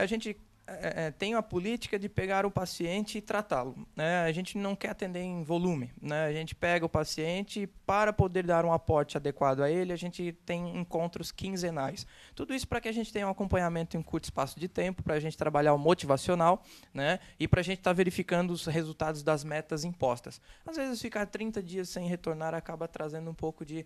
tem a política de pegar o paciente e tratá-lo, né? A gente não quer atender em volume, né? A gente pega o paciente para poder dar um aporte adequado a ele, a gente tem encontros quinzenais. Tudo isso para que a gente tenha um acompanhamento em um curto espaço de tempo, para a gente trabalhar o motivacional, né? E para a gente estar verificando os resultados das metas impostas. Às vezes, ficar 30 dias sem retornar acaba trazendo um pouco de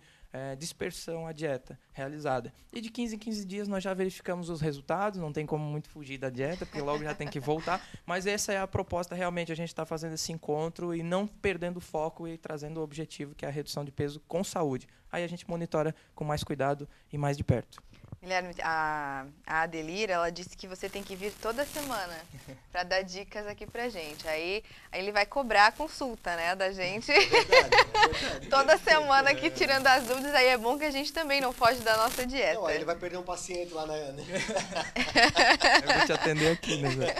dispersão à dieta realizada. E de 15 em 15 dias nós já verificamos os resultados, não tem como muito fugir da dieta, porque logo já tem que voltar, mas essa é a proposta realmente, a gente está fazendo esse encontro e não perdendo o foco e trazendo o objetivo, que é a redução de peso com saúde. Aí a gente monitora com mais cuidado e mais de perto. Guilherme, a Adelir, ela disse que você tem que vir toda semana para dar dicas aqui pra gente. Aí ele vai cobrar a consulta, né, da gente. É verdade. Toda semana aqui tirando as dúvidas. Aí é bom que a gente também não foge da nossa dieta. Não, aí ele vai perder um paciente lá na... Eu vou te atender aqui, né, Zé?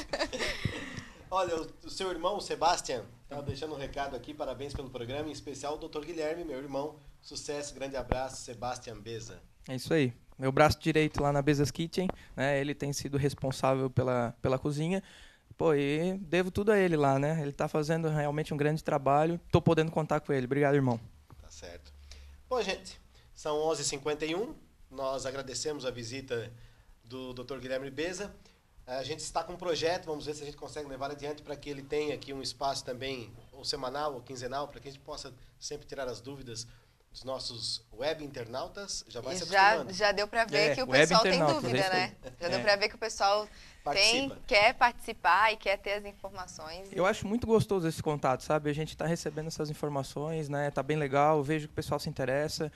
Olha, o seu irmão, o Sebastian, estava deixando um recado aqui, parabéns pelo programa, em especial o Dr. Guilherme, meu irmão. Sucesso, grande abraço, Sebastian Beza. É isso aí. Meu braço direito lá na Beza's Kitchen, né? Ele tem sido responsável pela cozinha. Pô, e devo tudo a ele lá, né? Ele está fazendo realmente um grande trabalho. Estou podendo contar com ele. Obrigado, irmão. Tá certo. Bom, gente, são 11h51. Nós agradecemos a visita do Dr. Guilherme Beza. A gente está com um projeto, vamos ver se a gente consegue levar adiante para que ele tenha aqui um espaço também, ou semanal ou quinzenal, para que a gente possa sempre tirar as dúvidas dos nossos web internautas. Já vai se acostumando. Já deu para ver que o pessoal tem dúvida, né? Já deu para ver que o pessoal quer participar e quer ter as informações. Eu acho muito gostoso esse contato, sabe? A gente está recebendo essas informações, né? Tá bem legal, eu vejo que o pessoal se interessa.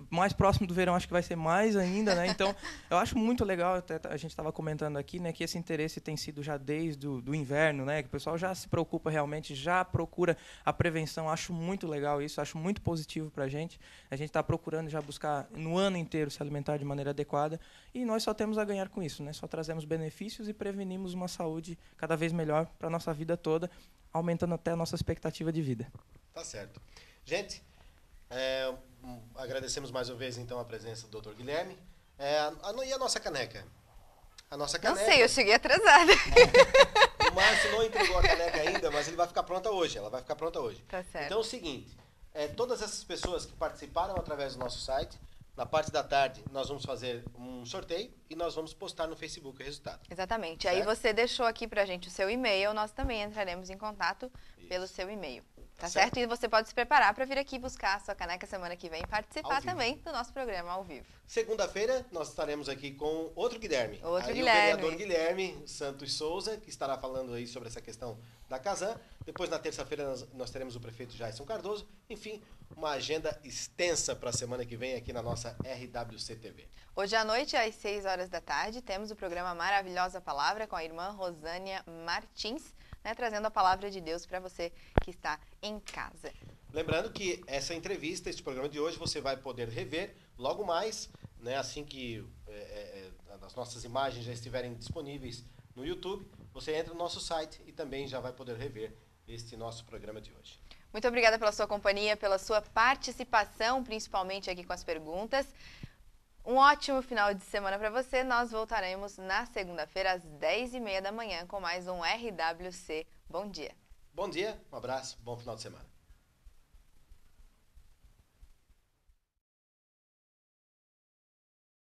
Mais próximo do verão acho que vai ser mais ainda, né? Então, eu acho muito legal, até a gente estava comentando aqui, né, que esse interesse tem sido já desde o inverno, né? Que o pessoal já se preocupa realmente, já procura a prevenção. Acho muito legal isso, acho muito positivo para a gente. A gente está procurando já buscar no ano inteiro se alimentar de maneira adequada e nós só temos a ganhar com isso, né? Só trazemos benefícios e prevenimos uma saúde cada vez melhor para a nossa vida toda, aumentando até a nossa expectativa de vida. Tá certo. Gente, agradecemos mais uma vez então a presença do Dr. Guilherme. E a nossa caneca? A nossa caneca... Não sei, eu cheguei atrasada. O Márcio não entregou a caneca ainda, mas ele vai ficar pronta hoje. Ela vai ficar pronta hoje. Tá certo. Então é o seguinte, todas essas pessoas que participaram através do nosso site, na parte da tarde nós vamos fazer um sorteio e nós vamos postar no Facebook o resultado. Exatamente. Certo? Aí você deixou aqui pra gente o seu e-mail, nós também entraremos em contato pelo seu e-mail. Tá certo? E você pode se preparar para vir aqui buscar a sua caneca semana que vem e participar também do nosso programa ao vivo. Segunda-feira nós estaremos aqui com outro Guilherme. O vereador Guilherme Santos Souza, que estará falando aí sobre essa questão da Casan. Depois, na terça-feira, nós teremos o prefeito Jason Cardoso. Enfim, uma agenda extensa para a semana que vem aqui na nossa RWC TV. Hoje à noite, às 6 horas da tarde, temos o programa Maravilhosa Palavra com a irmã Rosânia Martins, né, trazendo a palavra de Deus para você que está em casa. Lembrando que essa entrevista, esse programa de hoje, você vai poder rever logo mais, né, assim que as nossas imagens já estiverem disponíveis no YouTube, você entra no nosso site e também já vai poder rever este nosso programa de hoje. Muito obrigada pela sua companhia, pela sua participação, principalmente aqui com as perguntas. Um ótimo final de semana para você. Nós voltaremos na segunda-feira às 10h30 da manhã com mais um RWC. Bom dia. Bom dia, um abraço, bom final de semana.